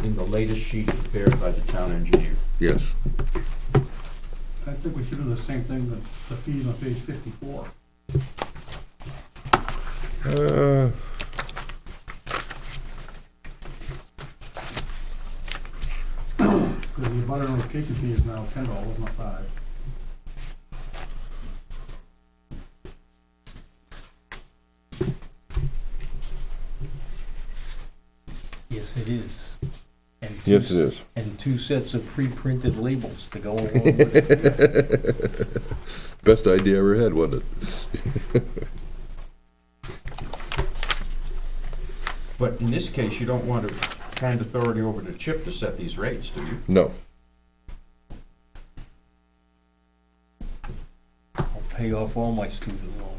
in the latest sheet prepared by the town engineer. Yes. I think we should do the same thing, the fees on page 54. Because the butter notification fee is now $10, not $5. Yes, it is. And Yes, it is. And 2 sets of pre-printed labels to go along with it. Best idea I ever had, wasn't it? But in this case, you don't want to hand authority over to Chip to set these rates, do you? No. I'll pay off all my student loans.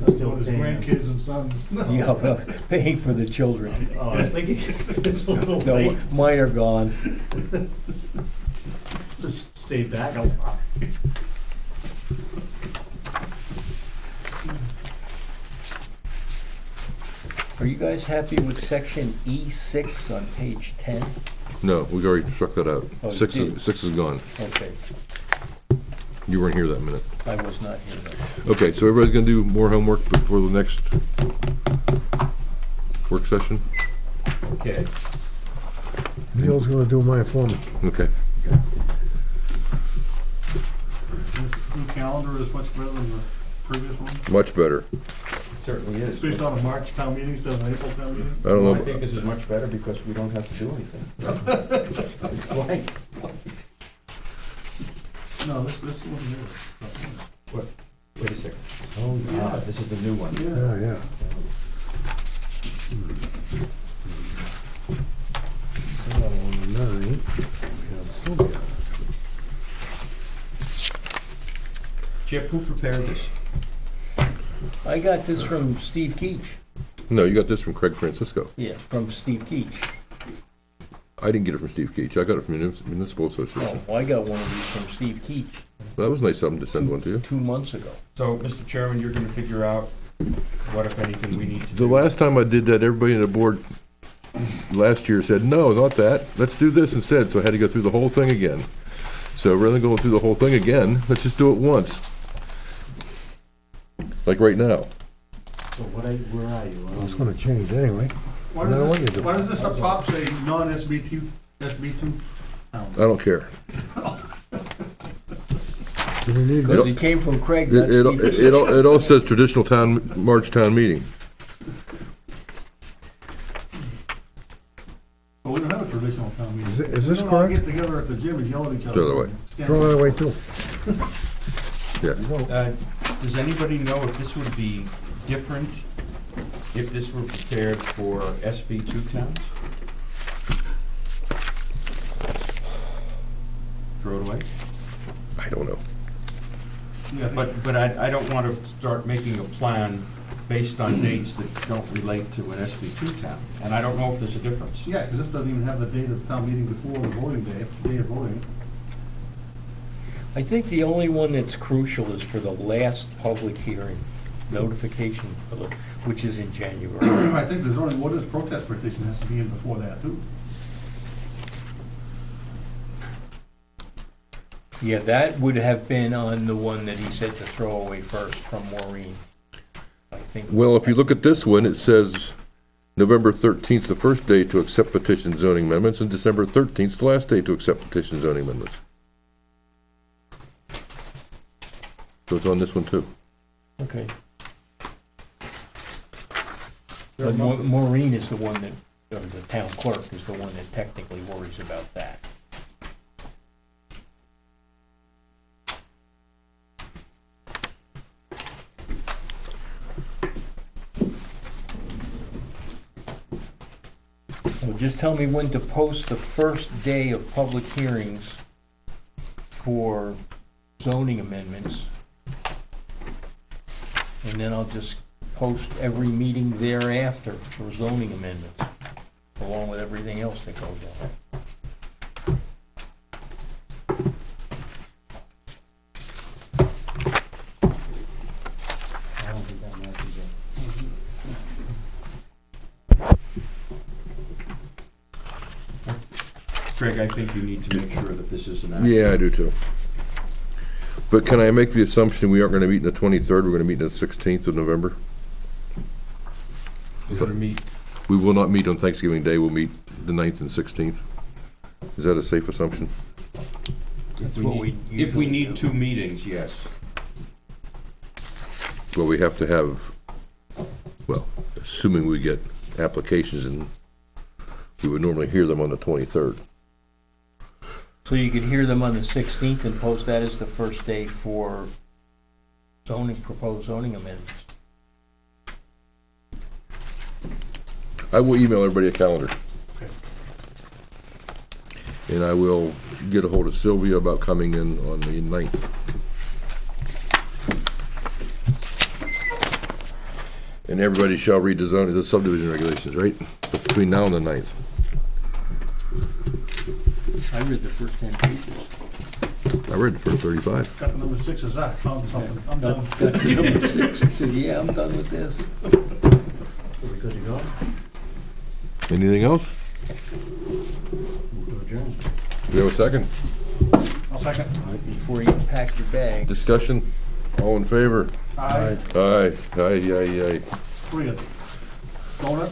Still His paying. grandkids and sons. Yeah, well, paying for the children. Oh, I was thinking, it's a little No, late. mine are gone. Just stay back a while. Are you guys happy with section E6 on page 10? No, we've already struck that out. Oh, you Six did? is gone. Okay, You weren't here that minute. I was not here then. Okay, so everybody's gonna do more homework before the next work session? Okay. Neil's gonna do mine for me. Okay. This new calendar is much better than the previous one. Much better. It certainly is. It's based on a March town meeting instead of an April town meeting. I don't Well, I know, think this is much better because we don't have to do anything. It's blank. No, this one here. Wait a second. Oh, Ah, this is the new one. yeah, yeah. So on the 9th, we have still got- Chip, who prepared this? I got this from Steve Keach. no, you got this from Craig Francisco. Yeah, from Steve Keach. I didn't get it from Steve Keach, I got it from Municipal Association. Oh, I got one of these from Steve Keach That was nice of him to send one to you. 2 months ago. So, Mr. Chairman, you're gonna figure out what, if anything, we need to The do. last time I did that, everybody on the board last year said, no, not that, let's do this instead, so I had to go through the whole thing again. So rather than going through the whole thing again, let's just do it once. Like right now. So where are you? It's gonna change anyway. Why No, what does you this, do? why does this up top say non-SB2, SB2 towns? I don't care. Do we need, Because it came from Craig, not It, Steve it, Keach. it all says traditional town, March town meeting. Well, we don't have a traditional town meeting. Is this We don't all correct? get together at the gym and yell at each other. Throw it away. Stand throw that away too. Yeah. Does anybody know if this would be different if this were prepared for SB2 towns? Throw it away? I don't know. Yeah, I think- But I don't want to start making a plan based on dates that don't relate to an SB2 town. And I don't know if there's a difference. Yeah, because this doesn't even have the date of town meeting before the voting day of voting. I think the only one that's crucial is for the last public hearing, notification for the, which is in January. I think there's only one, this protest petition has to be in before that too. Yeah, that would have been on the one that he said to throw away first from Maureen. I think. Well, if you look at this one, it says November 13th, the first day to accept petition zoning amendments, and December 13th, the last day to accept petition zoning amendments. So it's on this one too. Okay. But Maureen is the one that, or the town clerk is the one that technically worries about that. So just tell me when to post the first day of public hearings for zoning amendments. And then I'll just post every meeting thereafter for zoning amendments, along with everything else that goes on. I don't think that matches up. Craig, I think you need to make sure that this is an act. Yeah, I do too. But can I make the assumption we aren't gonna meet on the 23rd, we're gonna meet on the 16th of November? We're gonna meet, We will not meet on Thanksgiving Day, we'll meet the 9th and 16th. Is that a safe assumption? That's we what need- we if we usually need do. 2 meetings, yes. Well, we have to have, well, assuming we get applications, and we would normally hear them on the 23rd. So you could hear them on the 16th and post that as the first day for zoning, proposed zoning amendments. I will email everybody a calendar. Okay. And I will get a hold of Sylvia about coming in on the 9th. And everybody shall read the subdivision regulations, right? Between now and the 9th. I read the first 10 pages. I read the first 35. Got the number 6 as that, found something, I'm done. Got to number 6 and said, yeah, I'm done with this. Are we good to go? Anything else? Move to adjourn. Do we have a second? I'll second. Before you pack your bag. Discussion? All in favor? Aye. Aye, aye, aye, aye. What do you got? Donut?